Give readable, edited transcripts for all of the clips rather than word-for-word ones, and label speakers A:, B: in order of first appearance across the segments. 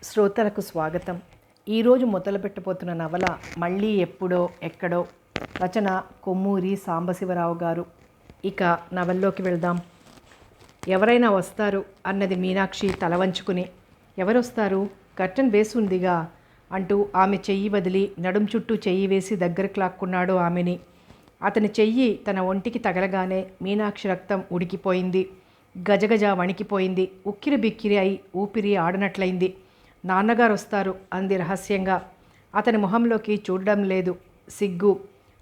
A: శ్రోతలకు స్వాగతం. ఈరోజు మొదలుపెట్టబోతున్న నవల మళ్ళీ ఎప్పుడో ఎక్కడో. రచన కొమ్మూరి సాంబశివరావు గారు. ఇక నవల్లోకి వెళ్దాం. ఎవరైనా వస్తారు అన్నది మీనాక్షి తల వంచుకుని. ఎవరొస్తారు? కర్టన్ వేసి ఉందిగా అంటూ ఆమె చెయ్యి వదిలి నడుం చుట్టూ చెయ్యి వేసి దగ్గరకు లాక్కున్నాడు ఆమెని. అతని చెయ్యి తన ఒంటికి తగలగానే మీనాక్షి రక్తం ఉడికిపోయింది. గజగజ వణికిపోయింది. ఉక్కిరి బిక్కిరి అయి ఊపిరి ఆడనట్లయింది. నాన్నగారు వస్తారు అంది రహస్యంగా. అతని మొహంలోకి చూడడం లేదు, సిగ్గు.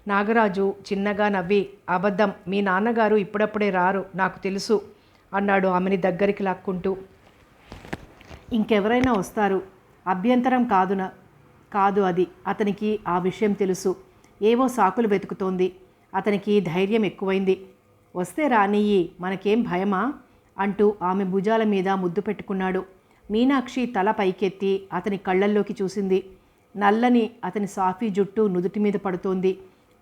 A: నాగరాజు చిన్నగా నవ్వి, అబద్ధం, మీ నాన్నగారు ఇప్పుడప్పుడే రారు, నాకు తెలుసు అన్నాడు ఆమెని దగ్గరికి లాక్కుంటూ. ఇంకెవరైనా వస్తారు, అభ్యంతరం కాదు అది. అతనికి ఆ విషయం తెలుసు. ఏవో సాకులు వెతుకుతోంది. అతనికి ధైర్యం ఎక్కువైంది. వస్తే రానియ్యి, మనకేం భయమా అంటూ ఆమె భుజాల మీద ముద్దు పెట్టుకున్నాడు. మీనాక్షి తల పైకెత్తి అతని కళ్ళల్లోకి చూసింది. నల్లని అతని సాఫీ జుట్టు నుదుటి మీద పడుతోంది.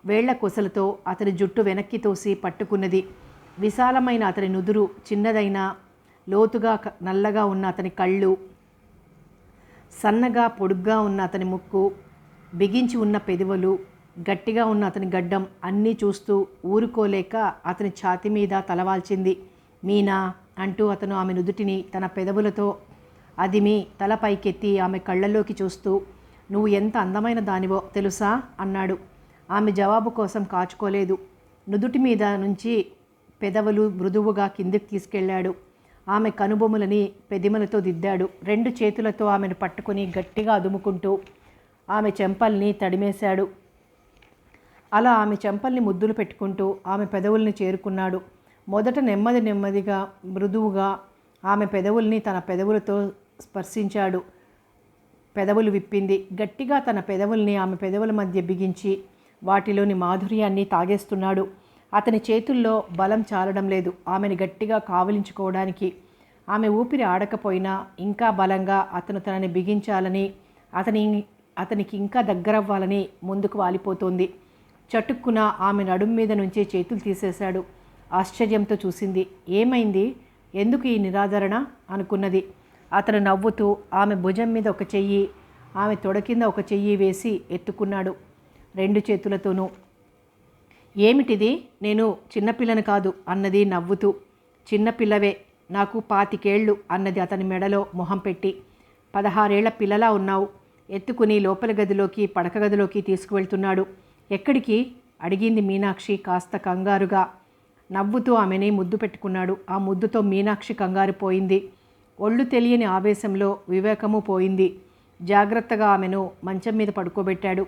A: వేళ్ల కొసలతో అతని జుట్టు వెనక్కి తోసి పట్టుకున్నది. విశాలమైన అతని నుదురు, చిన్నదైన లోతుగా నల్లగా ఉన్న అతని కళ్ళు, సన్నగా పొడుగ్గా ఉన్న అతని ముక్కు, బిగించి ఉన్న పెదవులు, గట్టిగా ఉన్న అతని గడ్డం అన్నీ చూస్తూ ఊరుకోలేక అతని ఛాతి మీద తలవాల్చింది. మీనా అంటూ అతను ఆమె నుదుటిని తన పెదవులతో అదిమి తల పైకెత్తి ఆమె కళ్ళల్లోకి చూస్తూ, నువ్వు ఎంత అందమైన దానివో తెలుసా అన్నాడు. ఆమె జవాబు కోసం కాచుకోలేదు. నుదుటి మీద నుంచి పెదవులు మృదువుగా కిందికి తీసుకెళ్లాడు. ఆమె కనుబొమ్మలని పెదిమలతో దిద్దాడు. రెండు చేతులతో ఆమెను పట్టుకుని గట్టిగా అదుముకుంటూ ఆమె చెంపల్ని తడిమేశాడు. అలా ఆమె చెంపల్ని ముద్దులు పెట్టుకుంటూ ఆమె పెదవుల్ని చేరుకున్నాడు. మొదట నెమ్మదిగా మృదువుగా ఆమె పెదవుల్ని తన పెదవులతో స్పర్శించాడు. పెదవులు విప్పింది. గట్టిగా తన పెదవుల్ని ఆమె పెదవుల మధ్య బిగించి వాటిలోని మాధుర్యాన్ని తాగేస్తున్నాడు. అతని చేతుల్లో బలం చాలడం లేదు ఆమెను గట్టిగా కావలించుకోవడానికి. ఆమె ఊపిరి ఆడకపోయినా ఇంకా బలంగా అతను తనని బిగించాలని, అతనికి ఇంకా దగ్గరవ్వాలని ముందుకు వాలిపోతోంది. చటుక్కున ఆమె నడుం మీద నుంచి చేతులు తీసేశాడు. ఆశ్చర్యంతో చూసింది. ఏమైంది? ఎందుకు ఈ నిరాదరణ అనుకున్నది. అతను నవ్వుతూ ఆమె భుజం మీద ఒక చెయ్యి, ఆమె తొడ కింద ఒక చెయ్యి వేసి ఎత్తుకున్నాడు రెండు చేతులతోనూ. ఏమిటిది? నేను చిన్నపిల్లని కాదు అన్నది నవ్వుతూ. చిన్నపిల్లవే, నాకు 25 ఏళ్ళు అన్నది అతని మెడలో మొహం పెట్టి. 16 ఏళ్ల పిల్లలా ఉన్నావు. ఎత్తుకుని లోపల గదిలోకి పడక గదిలోకి తీసుకువెళ్తున్నాడు. ఎక్కడికి అడిగింది మీనాక్షి కాస్త కంగారుగా. నవ్వుతూ ఆమెని ముద్దు పెట్టుకున్నాడు. ఆ ముద్దుతో మీనాక్షి కంగారు పోయింది. ఒళ్ళు తెలియని ఆవేశంలో వివేకము పోయింది. జాగ్రత్తగా ఆమెను మంచం మీద పడుకోబెట్టాడు.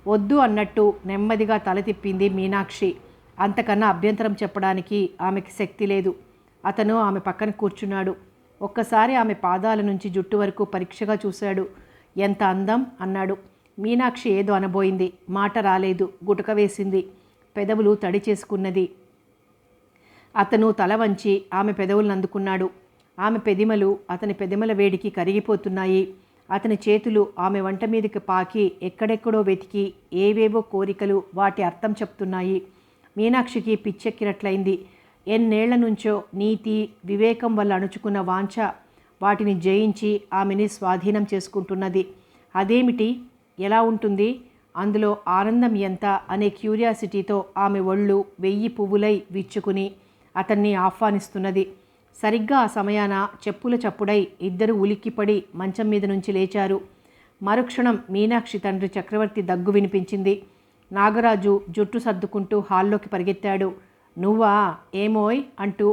A: వద్దు అన్నట్టు నెమ్మదిగా తల తిప్పింది మీనాక్షి. అంతకన్నా అభ్యంతరం చెప్పడానికి ఆమెకి శక్తి లేదు. అతను ఆమె పక్కన కూర్చున్నాడు. ఒక్కసారి ఆమె పాదాల నుంచి జుట్టు వరకు పరీక్షగా చూశాడు. ఎంత అందం అన్నాడు. మీనాక్షి ఏదో అనబోయింది. మాట రాలేదు. గుటక వేసింది. పెదవులు తడి చేసుకున్నది. అతను తల వంచి ఆమె పెదవులను అందుకున్నాడు. ఆమె పెదిమలు అతని పెదిమల వేడికి కరిగిపోతున్నాయి. అతని చేతులు ఆమె వంట మీదకి పాకి ఎక్కడెక్కడో వెతికి ఏవేవో కోరికలు వాటి అర్థం చెప్తున్నాయి. మీనాక్షికి పిచ్చెక్కినట్లయింది. ఎన్నేళ్ల నుంచో నీతి వివేకం వల్ల అణుచుకున్న వాంఛ వాటిని జయించి ఆమెని స్వాధీనం చేసుకుంటున్నది. అదేమిటి? ఎలా ఉంటుంది? అందులో ఆనందం ఎంత అనే క్యూరియాసిటీతో ఆమె ఒళ్ళు 1000 పువ్వులై విచ్చుకుని అతన్ని ఆహ్వానిస్తున్నది. సరిగ్గా ఆ సమయాన చెప్పుల చప్పుడై ఇద్దరు ఉలిక్కిపడి మంచం మీద నుంచి లేచారు. మరుక్షణం మీనాక్షి తండ్రి చక్రవర్తి దగ్గు వినిపించింది. నాగరాజు జుట్టు సర్దుకుంటూ హాల్లోకి పరిగెత్తాడు. నువ్వా? ఏమోయ్ అంటూ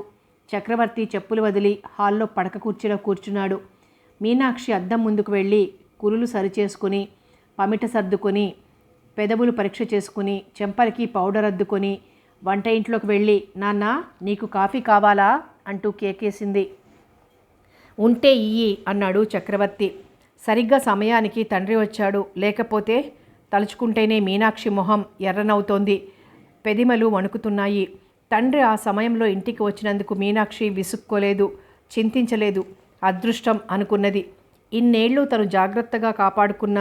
A: చక్రవర్తి చెప్పులు వదిలి హాల్లో పడక కుర్చీలో కూర్చున్నాడు. మీనాక్షి అద్దం ముందుకు వెళ్ళి కురులు సరిచేసుకుని, పమిట సర్దుకొని, పెదవులు పరీక్ష చేసుకుని, చెంపలకి పౌడర్ అద్దుకొని వంట ఇంట్లోకి వెళ్ళి, నాన్న నీకు కాఫీ కావాలా అంటూ కేకేసింది. ఉంటే ఇయ్యి అన్నాడు చక్రవర్తి. సరిగ్గా సమయానికి తండ్రి వచ్చాడు. లేకపోతే తలుచుకుంటేనే మీనాక్షి మొహం ఎర్రనవుతోంది. పెదిమలు వణుకుతున్నాయి. తండ్రి ఆ సమయంలో ఇంటికి వచ్చినందుకు మీనాక్షి విసుక్కోలేదు, చింతించలేదు. అదృష్టం అనుకున్నది. ఇన్నేళ్లు తను జాగ్రత్తగా కాపాడుకున్న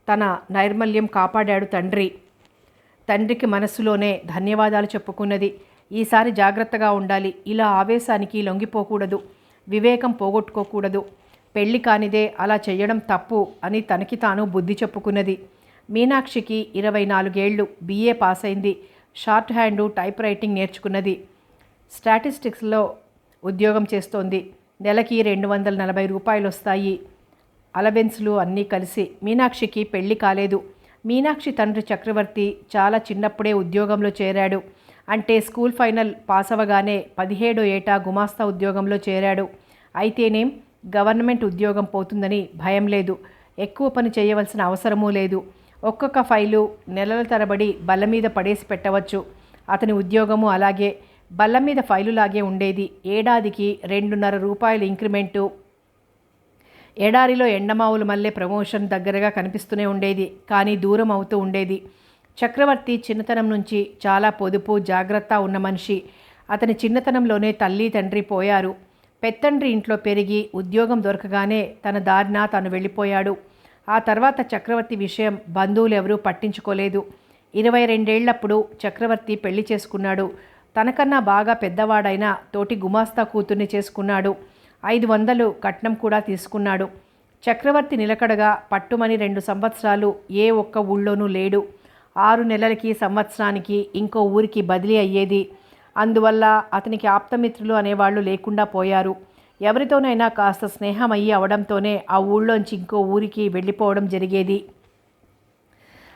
A: తన నైర్మల్యం కాపాడాడు తండ్రి. తండ్రికి మనస్సులోనే ధన్యవాదాలు చెప్పుకున్నది. ఈసారి జాగ్రత్తగా ఉండాలి. ఇలా ఆవేశానికి లొంగిపోకూడదు. వివేకం పోగొట్టుకోకూడదు. పెళ్లి కానిదే అలా చేయడం తప్పు అని తనకి తాను బుద్ధి చెప్పుకున్నది. మీనాక్షికి 24 ఏళ్ళు, BA పాస్ అయింది. షార్ట్ హ్యాండు, టైప్ రైటింగ్ నేర్చుకున్నది. స్టాటిస్టిక్స్లో ఉద్యోగం చేస్తోంది. నెలకి 240 రూపాయలు వస్తాయి. అలవెన్స్లు అన్నీ కలిసి. మీనాక్షికి పెళ్లి కాలేదు. మీనాక్షి తండ్రి చక్రవర్తి చాలా చిన్నప్పుడే ఉద్యోగంలో చేరాడు. అంటే స్కూల్ ఫైనల్ పాస్ అవ్వగానే 17 ఏటా గుమాస్తా ఉద్యోగంలో చేరాడు. అయితేనేం గవర్నమెంట్ ఉద్యోగం పోతుందని భయం లేదు. ఎక్కువ పని చేయవలసిన అవసరమూ లేదు. ఒక్కొక్క ఫైలు నెలల తరబడి బల్ల మీద పడేసి పెట్టవచ్చు. అతని ఉద్యోగము అలాగే బల్ల మీద ఫైలులాగే ఉండేది. ఏడాదికి 2.5 రూపాయలు ఇంక్రిమెంటు. ఎడారిలో ఎండమావులు మల్లె ప్రమోషన్ దగ్గరగా కనిపిస్తూనే ఉండేది. కానీ దూరం అవుతూ ఉండేది. చక్రవర్తి చిన్నతనం నుంచి చాలా పొదుపు జాగ్రత్త ఉన్న మనిషి. అతని చిన్నతనంలోనే తల్లి తండ్రి పోయారు. పెత్తండ్రి ఇంట్లో పెరిగి ఉద్యోగం దొరకగానే తన దారిన తాను వెళ్ళిపోయాడు. ఆ తర్వాత చక్రవర్తి విషయం బంధువులెవరూ పట్టించుకోలేదు. 22 ఏళ్లప్పుడు చక్రవర్తి పెళ్లి చేసుకున్నాడు. తనకన్నా బాగా పెద్దవాడైన తోటి గుమాస్తా కూతుర్ని చేసుకున్నాడు. 500 కట్నం కూడా తీసుకున్నాడు. చక్రవర్తి నిలకడగా పట్టుమని 2 సంవత్సరాలు ఏ ఒక్క ఊళ్ళోనూ లేడు. 6 నెలలకి సంవత్సరానికి ఇంకో ఊరికి బదిలీ అయ్యేది. అందువల్ల అతనికి ఆప్తమిత్రులు అనేవాళ్ళు లేకుండా పోయారు. ఎవరితోనైనా కాస్త స్నేహం అయ్యి అవడంతోనే ఆ ఊళ్ళోంచి ఇంకో ఊరికి వెళ్ళిపోవడం జరిగేది.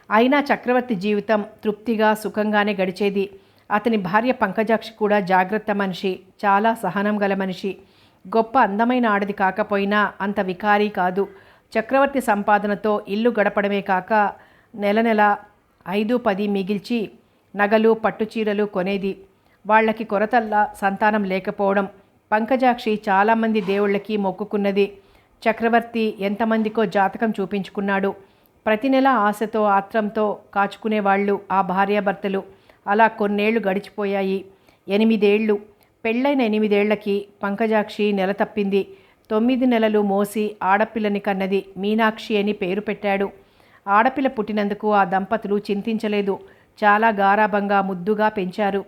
A: అయినా చక్రవర్తి జీవితం తృప్తిగా సుఖంగానే గడిచేది. అతని భార్య పంకజాక్షి కూడా జాగ్రత్త మనిషి, చాలా సహనం గల మనిషి. గొప్ప అందమైన ఆడది కాకపోయినా అంత వికారీ కాదు. చక్రవర్తి సంపాదనతో ఇల్లు గడపడమే కాక నెల నెల 5-10 మిగిల్చి నగలు పట్టుచీరలు కొనేది. వాళ్ళకి కొరతల్లా సంతానం లేకపోవడం. పంకజాక్షి చాలామంది దేవుళ్ళకి మొక్కుకున్నది. చక్రవర్తి ఎంతమందికో జాతకం చూపించుకున్నాడు. ప్రతి నెల ఆశతో ఆత్రంతో కాచుకునేవాళ్ళు ఆ భార్యాభర్తలు. అలా కొన్నేళ్లు గడిచిపోయాయి. 8 ఏళ్ళు. పెళ్ళైన 8 ఏళ్లకి పంకజాక్షి నెల తప్పింది. 9 నెలలు మోసి ఆడపిల్లని కన్నది. మీనాక్షి అని పేరు పెట్టాడు. ఆడపిల్ల పుట్టినందుకు ఆ దంపతులు చింతించలేదు. చాలా గారాబంగా ముద్దుగా పెంచారు.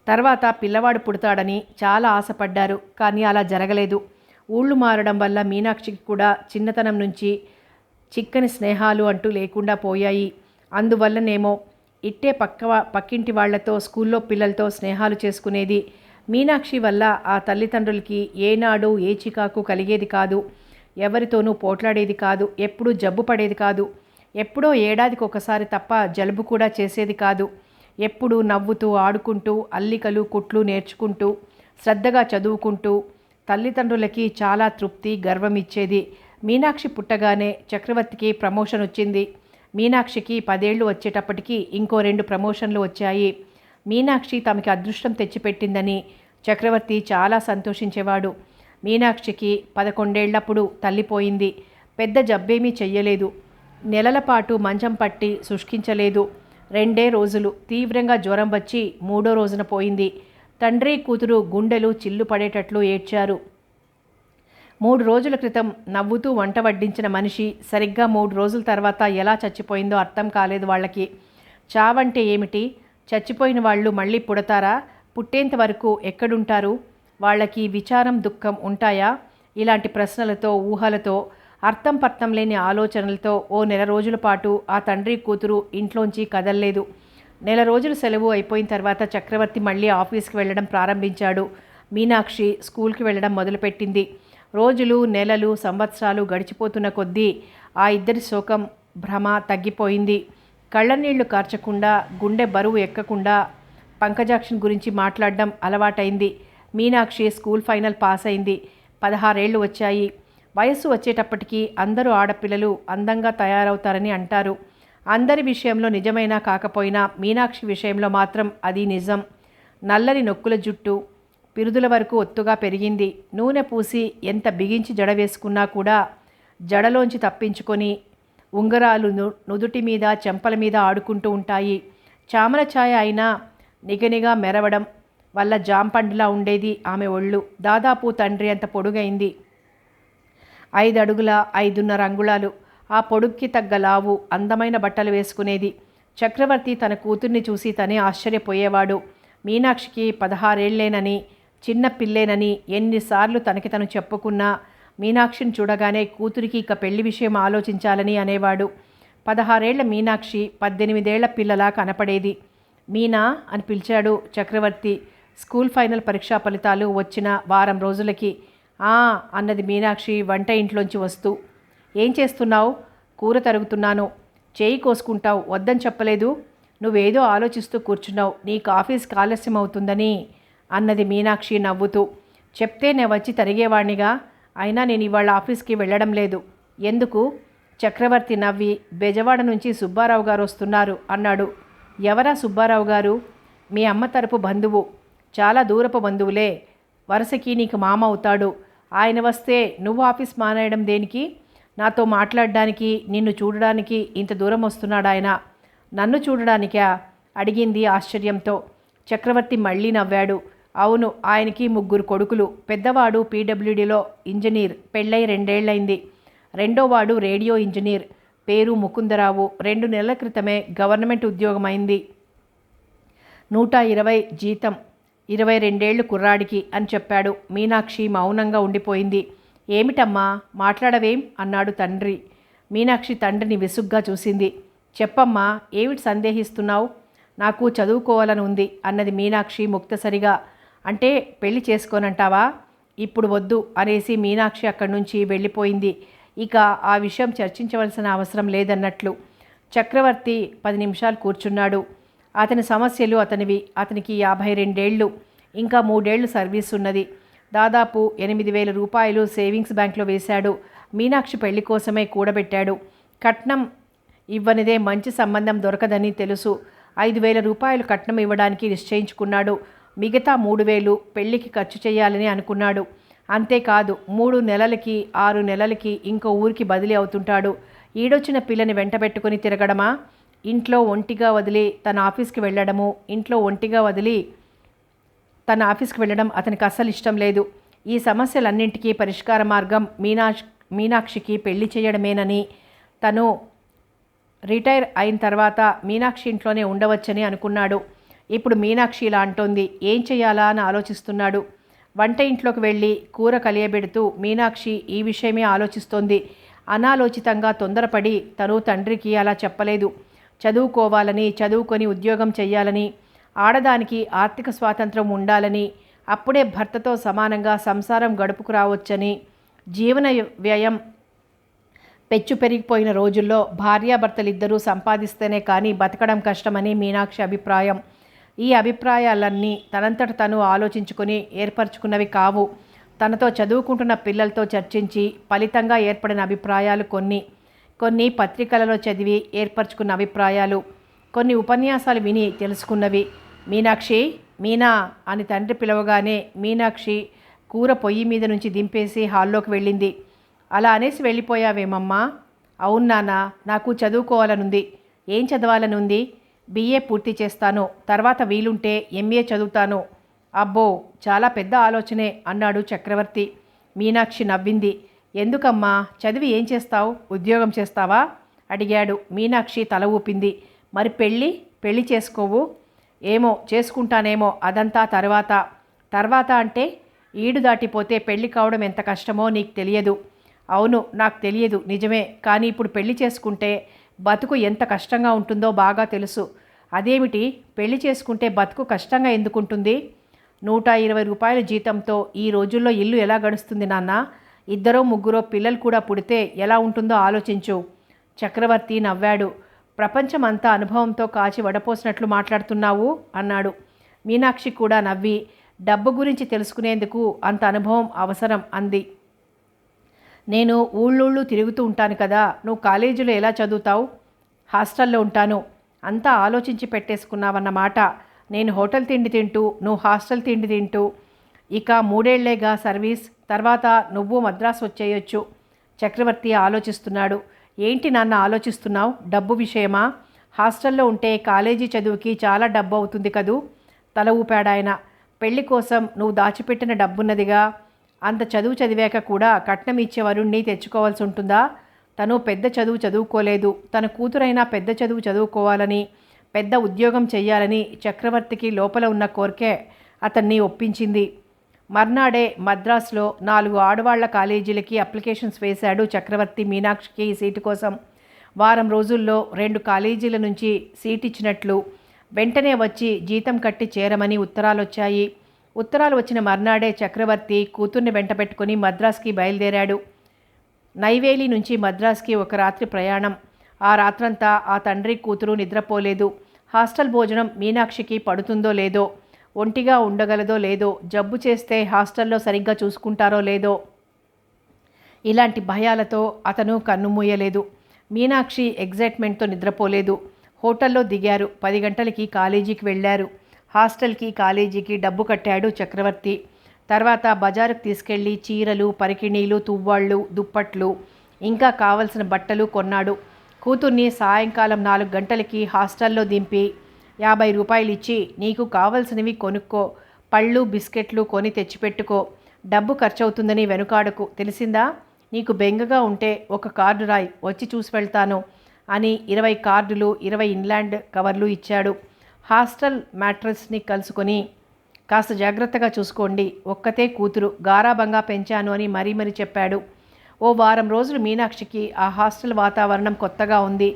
A: తర్వాత పిల్లవాడు పుడతాడని చాలా ఆశపడ్డారు. కానీ అలా జరగలేదు. ఊళ్ళు మారడం వల్ల మీనాక్షికి కూడా చిన్నతనం నుంచి చిక్కని స్నేహాలు అంటూ లేకుండా పోయాయి. అందువల్లనేమో ఇట్టే పక్కింటి వాళ్లతో స్కూల్లో పిల్లలతో స్నేహాలు చేసుకునేది. మీనాక్షి వల్ల ఆ తల్లిదండ్రులకి ఏనాడు ఏ చికాకు కలిగేది కాదు. ఎవరితోనూ పోట్లాడేది కాదు. ఎప్పుడూ జబ్బు పడేది కాదు. ఎప్పుడో ఏడాదికి ఒకసారి తప్ప జలుబు కూడా చేసేది కాదు. ఎప్పుడూ నవ్వుతూ ఆడుకుంటూ అల్లికలు కుట్లు నేర్చుకుంటూ శ్రద్ధగా చదువుకుంటూ తల్లిదండ్రులకి చాలా తృప్తి గర్వం ఇచ్చేది. మీనాక్షి పుట్టగానే చక్రవర్తికి ప్రమోషన్ వచ్చింది. మీనాక్షికి 10 ఏళ్ళు వచ్చేటప్పటికి ఇంకో 2 ప్రమోషన్లు వచ్చాయి. మీనాక్షి తమకి అదృష్టం తెచ్చిపెట్టిందని చక్రవర్తి చాలా సంతోషించేవాడు. మీనాక్షికి 11 ఏళ్లప్పుడు తల్లిపోయింది. పెద్ద జబ్బేమీ చెయ్యలేదు. నెలల పాటు మంచం పట్టి శుష్కించలేదు. 2 రోజులు తీవ్రంగా జ్వరం వచ్చి 3వ రోజున పోయింది. తండ్రి కూతురు గుండెలు చిల్లు పడేటట్లు ఏడ్చారు. 3 రోజుల క్రితం నవ్వుతూ వంట వడ్డించిన మనిషి సరిగ్గా 3 రోజుల తర్వాత ఎలా చచ్చిపోయిందో అర్థం కాలేదు వాళ్ళకి. చావంటే ఏమిటి? చచ్చిపోయిన వాళ్ళు మళ్ళీ పుడతారా? పుట్టేంత వరకు ఎక్కడుంటారు? వాళ్ళకి విచారం దుఃఖం ఉంటాయా? ఇలాంటి ప్రశ్నలతో ఊహలతో అర్థం పర్థం లేని ఆలోచనలతో ఓ నెల రోజుల పాటు ఆ తండ్రి కూతురు ఇంట్లోంచి కదల్లేదు. నెల రోజులు సెలవు అయిపోయిన తర్వాత చక్రవర్తి మళ్ళీ ఆఫీస్కి వెళ్ళడం ప్రారంభించాడు. మీనాక్షి స్కూల్కి వెళ్ళడం మొదలుపెట్టింది. రోజులు నెలలు సంవత్సరాలు గడిచిపోతున్న కొద్దీ ఆ ఇద్దరి శోకం భ్రమ తగ్గిపోయింది. కళ్ళనీళ్లు కార్చకుండా గుండె బరువు ఎక్కకుండా పంకజాక్షి గురించి మాట్లాడడం అలవాటైంది. మీనాక్షి స్కూల్ ఫైనల్ పాస్ అయింది. 16 ఏళ్ళు వచ్చాయి. వయస్సు వచ్చేటప్పటికి అందరూ ఆడపిల్లలు అందంగా తయారవుతారని అంటారు. అందరి విషయంలో నిజమైనా కాకపోయినా మీనాక్షి విషయంలో మాత్రం అది నిజం. నల్లని నొక్కుల జుట్టు పిరుదుల వరకు ఒత్తుగా పెరిగింది. నూనె పూసి ఎంత బిగించి జడ వేసుకున్నా కూడా జడలోంచి తప్పించుకొని ఉంగరాలు నుదుటి మీద చెంపల మీద ఆడుకుంటూ ఉంటాయి. చామల ఛాయ అయినా నిగనిగా మెరవడం వల్ల జాంపండులా ఉండేది ఆమె ఒళ్ళు. దాదాపు తండ్రి అంత పొడుగైంది. 5 అడుగుల 5.5 అంగుళాలు. ఆ పొడుక్కి తగ్గ లావు అందమైన బట్టలు వేసుకునేది. చక్రవర్తి తన కూతుర్ని చూసి తనే ఆశ్చర్యపోయేవాడు. మీనాక్షికి 16 ఏళ్లేనని చిన్న పిల్లేనని ఎన్నిసార్లు తనకి తను చెప్పుకున్నా మీనాక్షిని చూడగానే కూతురికి ఇక పెళ్లి విషయం ఆలోచించాలని అనేవాడు. 16 ఏళ్ల మీనాక్షి 18 ఏళ్ల పిల్లలా కనపడేది. మీనా అని పిలిచాడు చక్రవర్తి. స్కూల్ ఫైనల్ పరీక్షా ఫలితాలు వచ్చిన వారం రోజులకి. ఆ అన్నది మీనాక్షి వంట ఇంట్లోంచి వస్తూ. ఏం చేస్తున్నావు? కూర తరుగుతున్నాను. చేయి కోసుకుంటావు, వద్దని చెప్పలేదు. నువ్వేదో ఆలోచిస్తూ కూర్చున్నావు, నీకు ఆఫీస్కి ఆలస్యం అవుతుందని అన్నది మీనాక్షి నవ్వుతూ. చెప్తే నేను వచ్చి తరిగేవాణ్ణిగా, అయినా నేను ఇవాళ ఆఫీస్కి వెళ్ళడం లేదు. ఎందుకు? చక్రవర్తి నవ్వి, బెజవాడ నుంచి సుబ్బారావు గారు వస్తున్నారు అన్నాడు. ఎవరా సుబ్బారావు గారు? మీ అమ్మ తరపు బంధువు. చాలా దూరపు బంధువులే, వరుసకి నీకు మామ అవుతాడు. ఆయన వస్తే నువ్వు ఆఫీస్ మానేయడం దేనికి? నాతో మాట్లాడడానికి, నిన్ను చూడడానికి ఇంత దూరం వస్తున్నాడు ఆయన. నన్ను చూడడానికా? అడిగింది ఆశ్చర్యంతో. చక్రవర్తి మళ్ళీ నవ్వాడు. అవును, ఆయనకి 3 కొడుకులు. పెద్దవాడు పీడబ్ల్యూడీలో ఇంజనీర్, పెళ్ళై 2 ఏళ్లైంది. రెండోవాడు రేడియో ఇంజనీర్, పేరు ముకుందరావు. 2 నెలల క్రితమే గవర్నమెంట్ ఉద్యోగమైంది. 120 జీతం, 22 ఏళ్ళు కుర్రాడికి అని చెప్పాడు. మీనాక్షి మౌనంగా ఉండిపోయింది. ఏమిటమ్మా, మాట్లాడవేం అన్నాడు తండ్రి. మీనాక్షి తండ్రిని విసుగ్గా చూసింది. చెప్పమ్మా, ఏమిటి సందేహిస్తున్నావు? నాకు చదువుకోవాలని ఉంది అన్నది మీనాక్షి ముక్తసరిగా. అంటే పెళ్లి చేసుకోనంటావా? ఇప్పుడు వద్దు అనేసి మీనాక్షి అక్కడి నుంచి వెళ్ళిపోయింది. ఇక ఆ విషయం చర్చించవలసిన అవసరం లేదన్నట్లు. చక్రవర్తి 10 నిమిషాలు కూర్చున్నాడు. అతని సమస్యలు అతనివి. అతనికి 52 ఏళ్ళు, ఇంకా 3 ఏళ్ళు సర్వీస్ ఉన్నది. దాదాపు 8,000 రూపాయలు సేవింగ్స్ బ్యాంక్లో వేశాడు. మీనాక్షి పెళ్లి కోసమే కూడబెట్టాడు. కట్నం ఇవ్వనిదే మంచి సంబంధం దొరకదని తెలుసు. 5,000 రూపాయలు కట్నం ఇవ్వడానికి నిశ్చయించుకున్నాడు. మిగతా 3,000 పెళ్లికి ఖర్చు చేయాలని అనుకున్నాడు. అంతేకాదు 3 నెలలకి 6 నెలలకి ఇంకో ఊరికి బదిలీ అవుతుంటాడు. ఈడొచ్చిన పిల్లని వెంటబెట్టుకుని తిరగడమా? ఇంట్లో ఒంటిగా వదిలి తన ఆఫీస్కి వెళ్ళడము, ఇంట్లో ఒంటిగా వదిలి తన ఆఫీస్కి వెళ్ళడం అతనికి అస్సలు ఇష్టం లేదు. ఈ సమస్యలన్నింటికీ పరిష్కార మార్గం మీనాక్షికి పెళ్లి చేయడమేనని, తను రిటైర్ అయిన తర్వాత మీనాక్షి ఇంట్లోనే ఉండవచ్చని అనుకున్నాడు. ఇప్పుడు మీనాక్షి ఇలా అంటోంది, ఏం చేయాలా అని ఆలోచిస్తున్నాడు. వంట ఇంట్లోకి వెళ్ళి కూర కలియబెడుతూ మీనాక్షి ఈ విషయమే ఆలోచిస్తోంది. అనాలోచితంగా తొందరపడి తను తండ్రికి అలా చెప్పలేదు. చదువుకోవాలని, చదువుకొని ఉద్యోగం చెయ్యాలని, ఆడదానికి ఆర్థిక స్వాతంత్రం ఉండాలని, అప్పుడే భర్తతో సమానంగా సంసారం గడుపుకు రావచ్చని, జీవన వ్యయం పెచ్చు పెరిగిపోయిన రోజుల్లో భార్యాభర్తలిద్దరూ సంపాదిస్తేనే కానీ బతకడం కష్టమని మీనాక్షి అభిప్రాయం. ఈ అభిప్రాయాలన్నీ తనంతట తను ఆలోచించుకొని ఏర్పరచుకున్నవి కావు. తనతో చదువుకుంటున్న పిల్లలతో చర్చించి ఫలితంగా ఏర్పడిన అభిప్రాయాలు కొన్ని పత్రికలలో చదివి ఏర్పరచుకున్న అభిప్రాయాలు, కొన్ని ఉపన్యాసాలు విని తెలుసుకున్నవి. మీనాక్షి, మీనా అని తండ్రి పిలవగానే మీనాక్షి కూర పొయ్యి మీద నుంచి దింపేసి హాల్లోకి వెళ్ళింది. అలా అనేసి వెళ్ళిపోయావేమమ్మా? అవును నాన్న, నాకు చదువుకోవాలనుంది. ఏం చదవాలనుంది? BA పూర్తి చేస్తాను, తర్వాత వీలుంటే MA చదువుతాను. అబ్బో, చాలా పెద్ద ఆలోచనే అన్నాడు చక్రవర్తి. మీనాక్షి నవ్వింది. ఎందుకమ్మా, చదివి ఏం చేస్తావు? ఉద్యోగం చేస్తావా అడిగాడు. మీనాక్షి తల ఊపింది. మరి పెళ్ళి చేసుకోవు? ఏమో, చేసుకుంటానేమో, అదంతా తర్వాత అంటే ఈడు దాటిపోతే పెళ్లి కావడం ఎంత కష్టమో నీకు తెలియదు. అవును, నాకు తెలియదు, నిజమే. కానీ ఇప్పుడు పెళ్లి చేసుకుంటే బతుకు ఎంత కష్టంగా ఉంటుందో బాగా తెలుసు. అదేమిటి, పెళ్లి చేసుకుంటే బతుకు కష్టంగా ఎందుకుంటుంది? 120 రూపాయల జీతంతో ఈ రోజుల్లో ఇల్లు ఎలా గడుస్తుంది నాన్న? 2-3 పిల్లలు కూడా పుడితే ఎలా ఉంటుందో ఆలోచించు. చక్రవర్తి నవ్వాడు. ప్రపంచం అంతా అనుభవంతో కాచి వడపోసినట్లు మాట్లాడుతున్నావు అన్నాడు. మీనాక్షి కూడా నవ్వి, డబ్బు గురించి తెలుసుకునేందుకు అంత అనుభవం అవసరం అంది. నేను ఊళ్ళూళ్ళు తిరుగుతూ ఉంటాను కదా, నువ్వు కాలేజీలో ఎలా చదువుతావు? హాస్టల్లో ఉంటాను. అంతా ఆలోచించి పెట్టేసుకున్నావన్నమాట. నేను హోటల్ తిండి తింటూ, నువ్వు హాస్టల్ తిండి తింటూ. ఇక 3 ఏళ్లేగా సర్వీస్, తర్వాత నువ్వు మద్రాసు వచ్చేయొచ్చు. చక్రవర్తి ఆలోచిస్తున్నాడు. ఏంటి నాన్న ఆలోచిస్తున్నావు? డబ్బు విషయమా? హాస్టల్లో ఉంటే కాలేజీ చదువుకి చాలా డబ్బు అవుతుంది కదూ. తల ఊపాడాయన. పెళ్లి కోసం నువ్వు దాచిపెట్టిన డబ్బున్నదిగా. అంత చదువు చదివాక కూడా కట్నం ఇచ్చే వరుణ్ణి తెచ్చుకోవాల్సి ఉంటుందా? తను పెద్ద చదువు చదువుకోలేదు. తన కూతురైనా పెద్ద చదువు చదువుకోవాలని, పెద్ద ఉద్యోగం చెయ్యాలని చక్రవర్తికి లోపల ఉన్న కోరికే అతన్ని ఒప్పించింది. మర్నాడే మద్రాసులో 4 ఆడవాళ్ల కాలేజీలకి అప్లికేషన్స్ వేశాడు చక్రవర్తి మీనాక్షికి ఈ సీటు కోసం. వారం రోజుల్లో 2 కాలేజీల నుంచి సీట్ ఇచ్చినట్లు, వెంటనే వచ్చి జీతం కట్టి చేరమని ఉత్తరాలొచ్చాయి. ఉత్తరాలు వచ్చిన మర్నాడే చక్రవర్తి కూతుర్ని వెంట పెట్టుకుని మద్రాసుకి బయలుదేరాడు. నైవేలి నుంచి మద్రాసుకి ఒక రాత్రి ప్రయాణం. ఆ రాత్రంతా ఆ తండ్రి కూతురు నిద్రపోలేదు. హాస్టల్ భోజనం మీనాక్షికి పడుతుందో లేదో, ఒంటిగా ఉండగలదో లేదో, జబ్బు చేస్తే హాస్టల్లో సరిగ్గా చూసుకుంటారో లేదో, ఇలాంటి భయాలతో అతను కన్నుమూయలేదు. మీనాక్షి ఎగ్జైట్మెంట్తో నిద్రపోలేదు. హోటల్లో దిగారు. 10 గంటలకి కాలేజీకి వెళ్ళారు. హాస్టల్కి కాలేజీకి డబ్బు కట్టాడు చక్రవర్తి. తర్వాత బజారుకు తీసుకెళ్ళి చీరలు, పరికిణీలు, తువ్వాళ్ళు, దుప్పట్లు, ఇంకా కావలసిన బట్టలు కొన్నాడు. కూతుర్ని సాయంకాలం 4 గంటలకి హాస్టల్లో దింపి 50 రూపాయలు ఇచ్చి, నీకు కావలసినవి కొనుక్కో, పళ్ళు బిస్కెట్లు కొని తెచ్చిపెట్టుకో, డబ్బు ఖర్చవుతుందని వెనుకాడకు, తెలిసిందా? నీకు బెంగగా ఉంటే ఒక కార్డు రాయి, వచ్చి చూసి వెళ్తాను అని 20 కార్డులు 20 ఇన్లాండ్ కవర్లు ఇచ్చాడు. హాస్టల్ మ్యాట్రస్ని కలుసుకొని, కాస్త జాగ్రత్తగా చూసుకోండి, ఒక్కతే కూతురు, గారాబంగా పెంచాను అని మరీ చెప్పాడు. ఓ వారం రోజులు మీనాక్షికి ఆ హాస్టల్ వాతావరణం కొత్తగా ఉంది.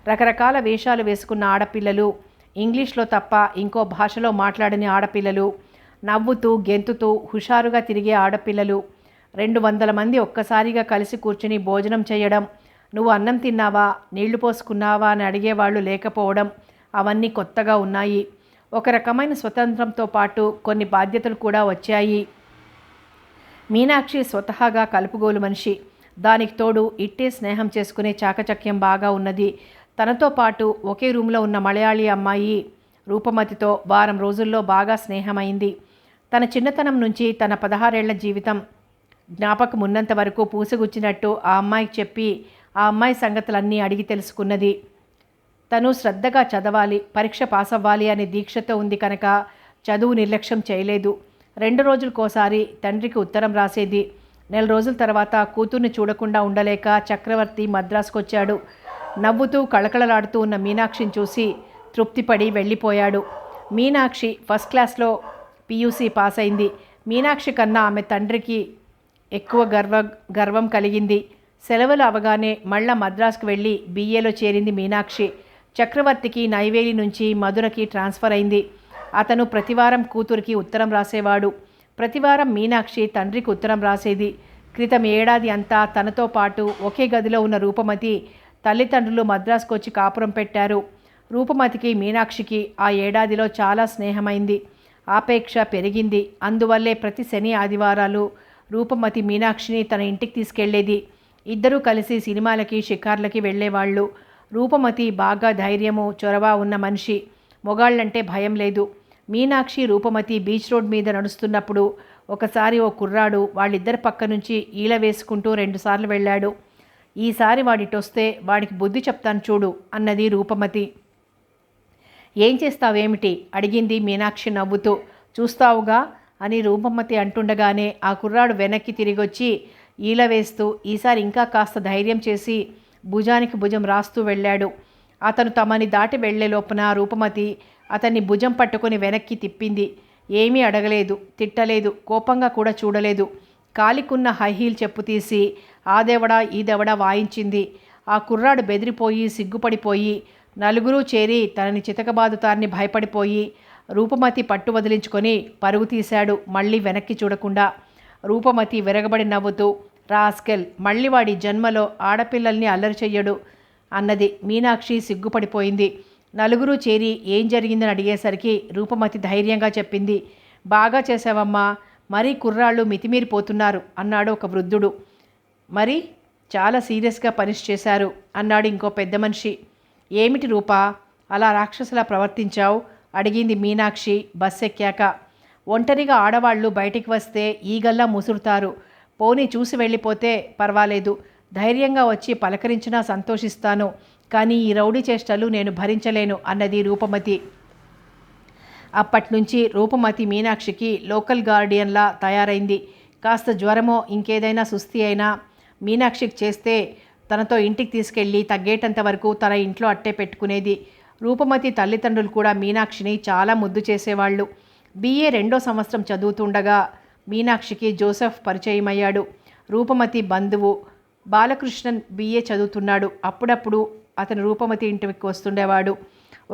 A: రకరకాల వేషాలు వేసుకున్న ఆడపిల్లలు, ఇంగ్లీష్లో తప్ప ఇంకో భాషలో మాట్లాడని ఆడపిల్లలు, నవ్వుతూ గెంతుతూ హుషారుగా తిరిగే ఆడపిల్లలు, 200 మంది ఒక్కసారిగా కలిసి కూర్చుని భోజనం చేయడం, నువ్వు అన్నం తిన్నావా, నీళ్లు పోసుకున్నావా అని అడిగేవాళ్ళు లేకపోవడం, అవన్నీ కొత్తగా ఉన్నాయి. ఒక రకమైన స్వతంత్రంతో పాటు కొన్ని బాధ్యతలు కూడా వచ్చాయి. మీనాక్షి స్వతహాగా కలుపుగోలు మనిషి. దానికి తోడు ఇట్టే స్నేహం చేసుకునే చాకచక్యం బాగా ఉన్నది. తనతో పాటు ఒకే రూమ్లో ఉన్న మలయాళీ అమ్మాయి రూపమతితో వారం రోజుల్లో బాగా స్నేహమైంది. తన చిన్నతనం నుంచి తన 16 ఏళ్ల జీవితం జ్ఞాపకం ఉన్నంత వరకు పూసగుచ్చినట్టు ఆ అమ్మాయికి చెప్పి ఆ అమ్మాయి సంగతులన్నీ అడిగి తెలుసుకున్నది. తను శ్రద్ధగా చదవాలి, పరీక్ష పాస్ అవ్వాలి అనే దీక్షతో ఉంది కనుక చదువు నిర్లక్ష్యం చేయలేదు. 2 రోజులకోసారి తండ్రికి ఉత్తరం రాసేది. 4 రోజుల తర్వాత కూతుర్ని చూడకుండా ఉండలేక చక్రవర్తి మద్రాసుకు వచ్చాడు. నవ్వుతూ కళకళలాడుతూ ఉన్న మీనాక్షిని చూసి తృప్తిపడి వెళ్ళిపోయాడు. మీనాక్షి ఫస్ట్ క్లాస్లో పియూసీ పాస్ అయింది. మీనాక్షి కన్నా ఆమె తండ్రికి ఎక్కువ గర్వం కలిగింది. సెలవులు అవగానే మళ్ళా మద్రాసుకు వెళ్ళి BAలో చేరింది మీనాక్షి. చక్రవర్తికి నైవేలి నుంచి మధురకి ట్రాన్స్ఫర్ అయింది. అతను ప్రతివారం కూతురికి ఉత్తరం రాసేవాడు. ప్రతివారం మీనాక్షి తండ్రికి ఉత్తరం రాసేది. క్రితం ఏడాది అంతా తనతో పాటు ఒకే గదిలో ఉన్న రూపమతి తల్లిదండ్రులు మద్రాసుకు వచ్చి కాపురం పెట్టారు. రూపమతికి మీనాక్షికి ఆ ఏడాదిలో చాలా స్నేహమైంది. ఆపేక్ష పెరిగింది. అందువల్లే ప్రతి శని ఆదివారాలు రూపమతి మీనాక్షిని తన ఇంటికి తీసుకెళ్లేది. ఇద్దరూ కలిసి సినిమాలకి షికార్లకి వెళ్ళేవాళ్ళు. రూపమతి బాగా ధైర్యము చొరవ ఉన్న మనిషి. మొగాళ్ళంటే భయం లేదు. మీనాక్షి రూపమతి బీచ్ రోడ్ మీద నడుస్తున్నప్పుడు ఒకసారి ఓ కుర్రాడు వాళ్ళిద్దరి పక్క నుంచి ఈల వేసుకుంటూ 2 సార్లు వెళ్ళాడు. ఈసారి వాడిటొస్తే వాడికి బుద్ధి చెప్తాను చూడు అన్నది రూపమతి. ఏం చేస్తావేమిటి అడిగింది మీనాక్షి నవ్వుతూ. చూస్తావుగా అని రూపమతి అంటుండగానే ఆ కుర్రాడు వెనక్కి తిరిగొచ్చి ఈల వేస్తూ ఈసారి ఇంకా కాస్త ధైర్యం చేసి భుజానికి భుజం రాస్తూ వెళ్ళాడు. అతను తమని దాటి వెళ్లే లోపున రూపమతి అతన్ని భుజం పట్టుకొని వెనక్కి తిప్పింది. ఏమీ అడగలేదు, తిట్టలేదు, కోపంగా కూడా చూడలేదు. కాలికున్న హైహీల్ చెప్పు తీసి ఆ దెవడా ఈ దెవడా వాయించింది. ఆ కుర్రాడు బెదిరిపోయి సిగ్గుపడిపోయి నలుగురూ చేరి తనని చితకబాదుతారని భయపడిపోయి రూపమతి పట్టు వదిలించుకొని పరుగు తీశాడు, మళ్ళీ వెనక్కి చూడకుండా. రూపమతి విరగబడి నవ్వుతూ, రాస్కెల్, మళ్ళీ వాడి జన్మలో ఆడపిల్లల్ని అల్లరి చెయ్యడు అన్నది. మీనాక్షి సిగ్గుపడిపోయింది. నలుగురూ చేరి ఏం జరిగిందని అడిగేసరికి రూపమతి ధైర్యంగా చెప్పింది. బాగా చేసావమ్మా, మరీ కుర్రాళ్ళు మితిమీరిపోతున్నారు అన్నాడు ఒక వృద్ధుడు. మరి చాలా సీరియస్గా పనిష్ చేశారు అన్నాడు ఇంకో పెద్ద మనిషి. ఏమిటి రూపా అలా రాక్షసులా ప్రవర్తించావు అడిగింది మీనాక్షి బస్ ఎక్కాక. ఒంటరిగా ఆడవాళ్ళు బయటికి వస్తే ఈగల్లా ముసురుతారు. పోనీ చూసి వెళ్ళిపోతే పర్వాలేదు, ధైర్యంగా వచ్చి పలకరించినా సంతోషిస్తాను, కానీ ఈ రౌడీ చేష్టలు నేను భరించలేను అన్నది రూపమతి. అప్పట్నుంచి రూపమతి మీనాక్షికి లోకల్ గార్డియన్లా తయారైంది. కాస్త జ్వరమో ఇంకేదైనా సుస్థి అయినా మీనాక్షికి చేస్తే తనతో ఇంటికి తీసుకెళ్ళి తగ్గేటంత వరకు తన ఇంట్లో అట్టే పెట్టుకునేది. రూపమతి తల్లిదండ్రులు కూడా మీనాక్షిని చాలా ముద్దు చేసేవాళ్ళు. BA 2వ సంవత్సరం చదువుతుండగా మీనాక్షికి జోసెఫ్ పరిచయమయ్యాడు. రూపమతి బంధువు. బాలకృష్ణన్ BA చదువుతున్నాడు. అప్పుడప్పుడు అతను రూపమతి ఇంటికి వస్తుండేవాడు.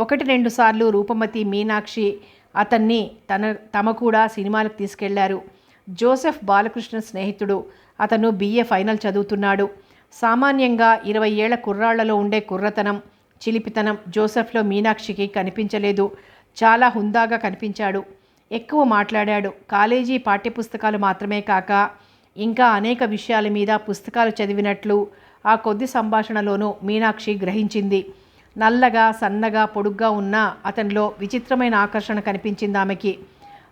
A: 1-2 సార్లు రూపమతి, మీనాక్షి అతన్ని తమ కూడా సినిమాలకు తీసుకెళ్లారు. జోసెఫ్ బాలకృష్ణ స్నేహితుడు. అతను BA ఫైనల్ చదువుతున్నాడు. సామాన్యంగా 20 ఏళ్ల కుర్రాళ్లలో ఉండే కుర్రతనం, చిలిపితనం జోసెఫ్లో మీనాక్షికి కనిపించలేదు. చాలా హుందాగా కనిపించాడు. ఎక్కువ మాట్లాడాడు. కాలేజీ పాఠ్యపుస్తకాలు మాత్రమే కాక ఇంకా అనేక విషయాల మీద పుస్తకాలు చదివినట్లు ఆ కొద్ది సంభాషణలోనూ మీనాక్షి గ్రహించింది. నల్లగా, సన్నగా, పొడుగ్గా ఉన్న అతనిలో విచిత్రమైన ఆకర్షణ కనిపించింది ఆమెకి.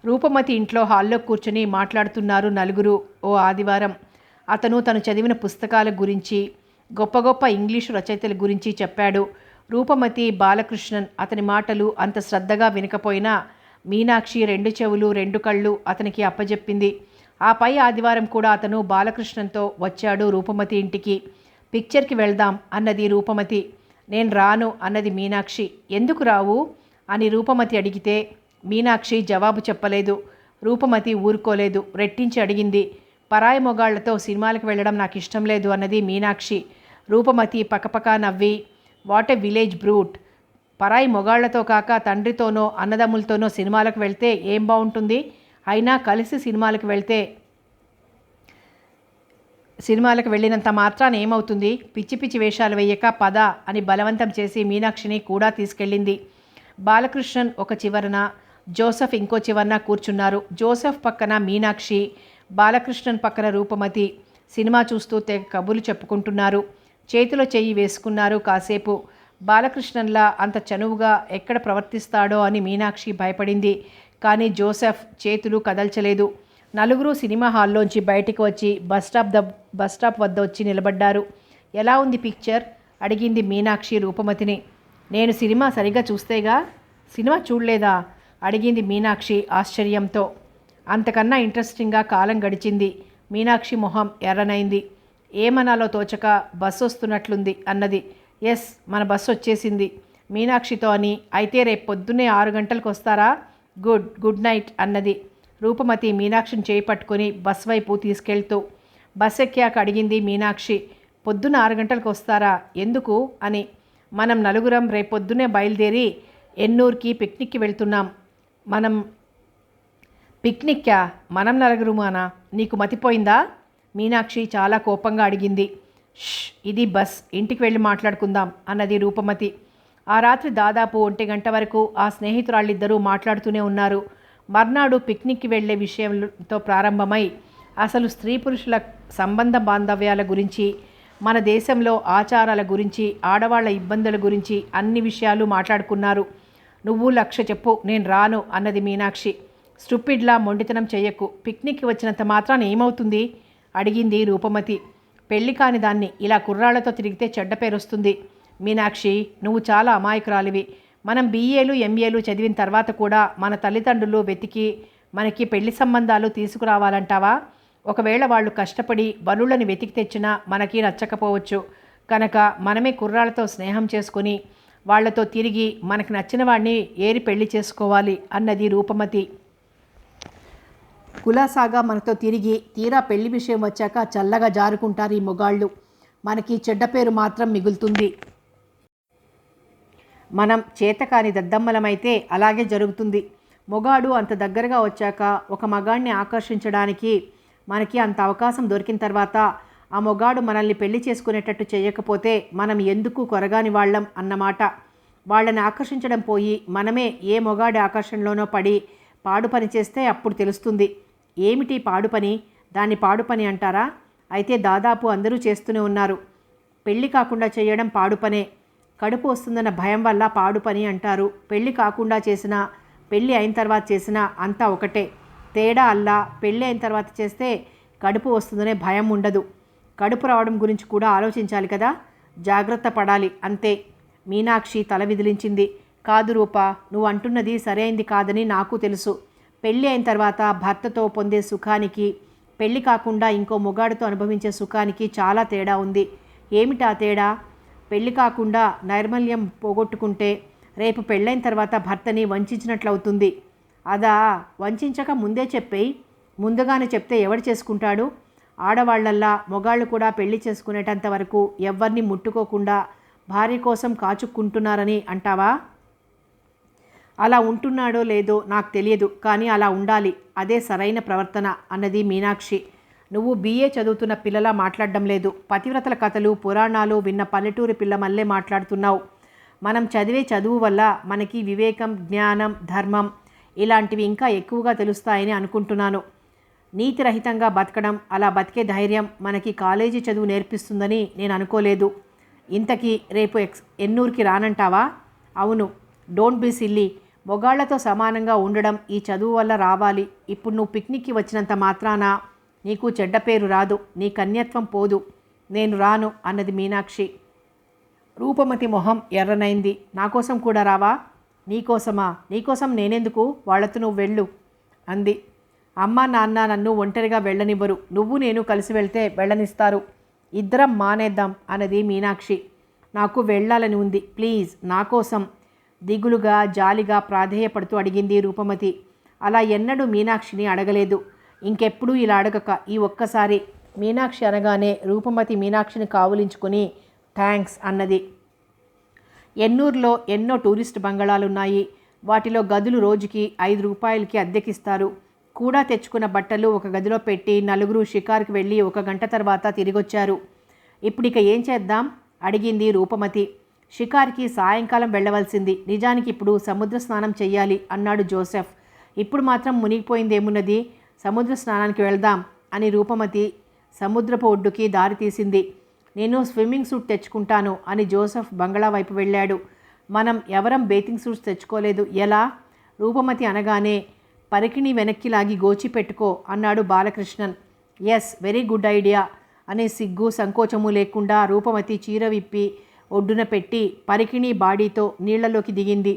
A: రూపమతి ఇంట్లో హాల్లో కూర్చుని మాట్లాడుతున్నారు నలుగురు ఓ ఆదివారం. అతను తను చదివిన పుస్తకాల గురించి, గొప్ప గొప్ప ఇంగ్లీషు రచయితల గురించి చెప్పాడు. రూపమతి, బాలకృష్ణన్ అతని మాటలు అంత శ్రద్ధగా వినకపోయినా మీనాక్షి 2 చెవులు 2 కళ్ళు అతనికి అప్పజెప్పింది. ఆ పై ఆదివారం కూడా అతను బాలకృష్ణన్తో వచ్చాడు రూపమతి ఇంటికి. పిక్చర్కి వెళ్దాం అన్నది రూపమతి. నేను రాను అన్నది మీనాక్షి. ఎందుకు రావు అని రూపమతి అడిగితే మీనాక్షి జవాబు చెప్పలేదు. రూపమతి ఊరుకోలేదు, రెట్టించి అడిగింది. పరాయి మొగాళ్లతో సినిమాలకు వెళ్ళడం నాకు ఇష్టం లేదు అన్నది మీనాక్షి. రూపమతి పకపకా నవ్వి, వాట్ ఏ విలేజ్ బ్రూట్, పరాయి మొగాళ్లతో కాక తండ్రితోనో అన్నదమ్ములతోనో సినిమాలకు వెళ్తే ఏం బాగుంటుంది? అయినా కలిసి సినిమాలకు వెళ్ళినంత మాత్రాన ఏమవుతుంది? పిచ్చి పిచ్చి వేషాలు వేయక పద అని బలవంతం చేసి మీనాక్షిని కూడా తీసుకెళ్ళింది. బాలకృష్ణన్ ఒక చివరన, జోసెఫ్ ఇంకో చివరన కూర్చున్నారు. జోసెఫ్ పక్కన మీనాక్షి, బాలకృష్ణన్ పక్కన రూపమతి. సినిమా చూస్తూ తెగ కబుర్లు చెప్పుకుంటున్నారు. చేతిలో చెయ్యి వేసుకున్నారు కాసేపు. బాలకృష్ణన్లా అంత చనువుగా ఎక్కడ ప్రవర్తిస్తాడో అని మీనాక్షి భయపడింది. కానీ జోసెఫ్ చేతులు కదల్చలేదు. నలుగురు సినిమా హాల్లోంచి బయటికి వచ్చి బస్ స్టాప్ వద్ద వచ్చి నిలబడ్డారు. ఎలా ఉంది పిక్చర్ అడిగింది మీనాక్షి రూపమతిని. నేను సినిమా సరిగ్గా చూస్తేగా. సినిమా చూడలేదా అడిగింది మీనాక్షి ఆశ్చర్యంతో. అంతకన్నా ఇంట్రెస్టింగ్గా కాలం గడిచింది. మీనాక్షి మొహం ఎర్రనైంది. ఏమనాలో తోచక బస్సు వస్తున్నట్లుంది అన్నది. ఎస్, మన బస్సు వచ్చేసింది మీనాక్షితో అని. అయితే రేపు పొద్దున్నే 6 గంటలకు వస్తారా? గుడ్ నైట్ అన్నది. రూపమతి మీనాక్షిని చేయి పట్టుకొని బస్ వైపు తీసుకెళ్తూ. బస్ ఎక్కాక అడిగింది మీనాక్షి, పొద్దున్న 6 గంటలకు వస్తారా? ఎందుకు అని. మనం నలుగురం రేపొద్దునే బయలుదేరి ఎన్నూరుకి పిక్నిక్కి వెళ్తున్నాం. పిక్నిక్కా? మనం నలుగురుమానా? నీకు మతిపోయిందా? మీనాక్షి చాలా కోపంగా అడిగింది. ఇది బస్, ఇంటికి వెళ్ళి మాట్లాడుకుందాం అన్నది రూపమతి. ఆ రాత్రి దాదాపు 1 గంట వరకు ఆ స్నేహితురాళ్ళిద్దరూ మాట్లాడుతూనే ఉన్నారు. మర్నాడు పిక్నిక్కి వెళ్లే విషయంతో ప్రారంభమై అసలు స్త్రీ పురుషుల సంబంధ బాంధవ్యాల గురించి, మన దేశంలో ఆచారాల గురించి, ఆడవాళ్ల ఇబ్బందుల గురించి అన్ని విషయాలు మాట్లాడుకున్నారు. నువ్వు లక్ష్య చెప్పు, నేను రాను అన్నది మీనాక్షి. స్టూపిడ్లా మొండితనం చెయ్యకు. పిక్నిక్కి వచ్చినంత మాత్రాన ఏమవుతుంది అడిగింది రూపమతి. పెళ్లి కాని దాన్ని ఇలా కుర్రాళ్లతో తిరిగితే చెడ్డ పేరు వస్తుంది. మీనాక్షి, నువ్వు చాలా అమాయకురాలివి. మనం BAలు MAలు చదివిన తర్వాత కూడా మన తల్లిదండ్రులు వెతికి మనకి పెళ్లి సంబంధాలు తీసుకురావాలంటావా? ఒకవేళ వాళ్ళు కష్టపడి వరుళ్ళని వెతికి తెచ్చినా మనకి నచ్చకపోవచ్చు. కనుక మనమే కుర్రాళ్లతో స్నేహం చేసుకుని వాళ్లతో తిరిగి మనకు నచ్చిన వాడిని ఏరి పెళ్లి చేసుకోవాలి అన్నది రూపమతి. కులాసాగా మనతో తిరిగి తీరా పెళ్లి విషయం వచ్చాక చల్లగా జారుకుంటారు ఈ మొగాళ్ళు. మనకి చెడ్డ పేరు మాత్రం మిగులుతుంది. మనం చేతకాని దద్దమ్మలమైతే అలాగే జరుగుతుంది. మొగాడు అంత దగ్గరగా వచ్చాక ఒక మగాడిని ఆకర్షించడానికి మనకి అంత అవకాశం దొరికిన తర్వాత ఆ మొగాడు మనల్ని పెళ్లి చేసుకునేటట్టు చేయకపోతే మనం ఎందుకు కొరగాని వాళ్ళం అన్నమాట. వాళ్ళని ఆకర్షించడం పోయి మనమే ఏ మొగాడి ఆకర్షణలోనో పడి పాడు పని చేస్తే అప్పుడు తెలుస్తుంది. ఏమిటి పాడు పని? దాన్ని పాడు పని అంటారా? అయితే దాదాపు అందరూ చేస్తూనే ఉన్నారు. పెళ్లి కాకుండా చేయడం పాడు పనే. కడుపు వస్తుందన్న భయం వల్ల పాడు పని అంటారు. పెళ్లి కాకుండా చేసినా పెళ్ళి అయిన తర్వాత చేసినా అంతా ఒకటే. తేడా అల్లా పెళ్ళి అయిన తర్వాత చేస్తే కడుపు వస్తుందనే భయం ఉండదు. కడుపు రావడం గురించి కూడా ఆలోచించాలి కదా. జాగ్రత్త పడాలి అంతే. మీనాక్షి తల విదిలించింది. కాదు రూపా, నువ్వు అంటున్నది సరైంది కాదని నాకు తెలుసు. పెళ్ళి అయిన తర్వాత భర్తతో పొందే సుఖానికి పెళ్ళి కాకుండా ఇంకో మొగాడితో అనుభవించే సుఖానికి చాలా తేడా ఉంది. ఏమిటా తేడా? పెళ్ళి కాకుండా నైర్మల్యం పోగొట్టుకుంటే రేపు పెళ్ళైన తర్వాత భర్తని వంచినట్లవుతుంది. అదా? వంచక ముందే చెప్పేయి. ముందుగానే చెప్తే ఎవడు చేసుకుంటాడు? ఆడవాళ్లల్లా మొగాళ్ళు కూడా పెళ్లి చేసుకునేటంత వరకు ఎవ్వరిని ముట్టుకోకుండా భార్య కోసం కాచుక్కుంటున్నారని అంటావా? అలా ఉంటున్నాడో లేదో నాకు తెలియదు, కానీ అలా ఉండాలి. అదే సరైన ప్రవర్తన అన్నది మీనాక్షి. నువ్వు BA చదువుతున్న పిల్లలా మాట్లాడడం లేదు. పతివ్రతల కథలు పురాణాలు విన్న పల్లెటూరి పిల్ల మల్లే మాట్లాడుతున్నావు. మనం చదివే చదువు వల్ల మనకి వివేకం, జ్ఞానం, ధర్మం ఇలాంటివి ఇంకా ఎక్కువగా తెలుస్తాయని అనుకుంటున్నాను. నీతిరహితంగా బతకడం, అలా బతికే ధైర్యం మనకి కాలేజీ చదువు నేర్పిస్తుందని నేను అనుకోలేదు. ఇంతకీ రేపు ఎన్నూరుకి రానంటావా? అవును. Don't be silly. మొగాళ్లతో సమానంగా ఉండడం ఈ చదువు వల్ల రావాలి. ఇప్పుడు నువ్వు పిక్నిక్కి వచ్చినంత మాత్రాన నీకు చెడ్డ పేరు రాదు, నీ కన్యత్వం పోదు. నేను రాను అన్నది మీనాక్షి. రూపమతి మొహం ఎర్రనైంది. నాకోసం కూడా రావా? నీకోసమా? నీకోసం నేనెందుకు? వాళ్లతో నువ్వు వెళ్ళు అంది. అమ్మ నాన్న నన్ను ఒంటరిగా వెళ్ళనివ్వరు. నువ్వు నేను కలిసి వెళ్తే వెళ్ళనిస్తారు. ఇద్దరం మానేద్దాం అన్నది మీనాక్షి. నాకు వెళ్ళాలని ఉంది, ప్లీజ్ నాకోసం దిగులుగా జాలిగా ప్రాధేయపడుతూ అడిగింది రూపమతి. అలా ఎన్నడూ మీనాక్షిని అడగలేదు. ఇంకెప్పుడూ ఇలా అడగక ఈ ఒక్కసారి మీనాక్షి అనగానే రూపమతి మీనాక్షిని కావులించుకుని థ్యాంక్స్ అన్నది. ఎన్నూరులో ఎన్నో టూరిస్ట్ బంగళాలున్నాయి. వాటిలో గదులు రోజుకి 5 రూపాయలకి అద్దెకిస్తారు. కూడా తెచ్చుకున్న బట్టలు ఒక గదిలో పెట్టి నలుగురు షికారుకి వెళ్ళి 1 గంట తర్వాత తిరిగొచ్చారు. ఇప్పుడిక ఏం చేద్దాం అడిగింది రూపమతి. షికార్కి సాయంకాలం వెళ్ళవలసింది. నిజానికి ఇప్పుడు సముద్ర స్నానం చెయ్యాలి అన్నాడు జోసెఫ్. ఇప్పుడు మాత్రం మునిగిపోయిందేమున్నది, సముద్ర స్నానానికి వెళ్దాం అని రూపమతి సముద్రపు ఒడ్డుకి దారి తీసింది. నేను స్విమ్మింగ్ సూట్ తెచ్చుకుంటాను అని జోసెఫ్ బంగళా వైపు వెళ్ళాడు. మనం ఎవరం బేతింగ్ సూట్స్ తెచ్చుకోలేదు, ఎలా? రూపమతి అనగానే పరికిణి వెనక్కి లాగి గోచి పెట్టుకో అన్నాడు Balakrishnan. Yes, very good idea అనే సిగ్గు సంకోచము లేకుండా రూపమతి చీర విప్పి ఒడ్డున పెట్టి పరికిణి బాడీతో నీళ్లలోకి దిగింది.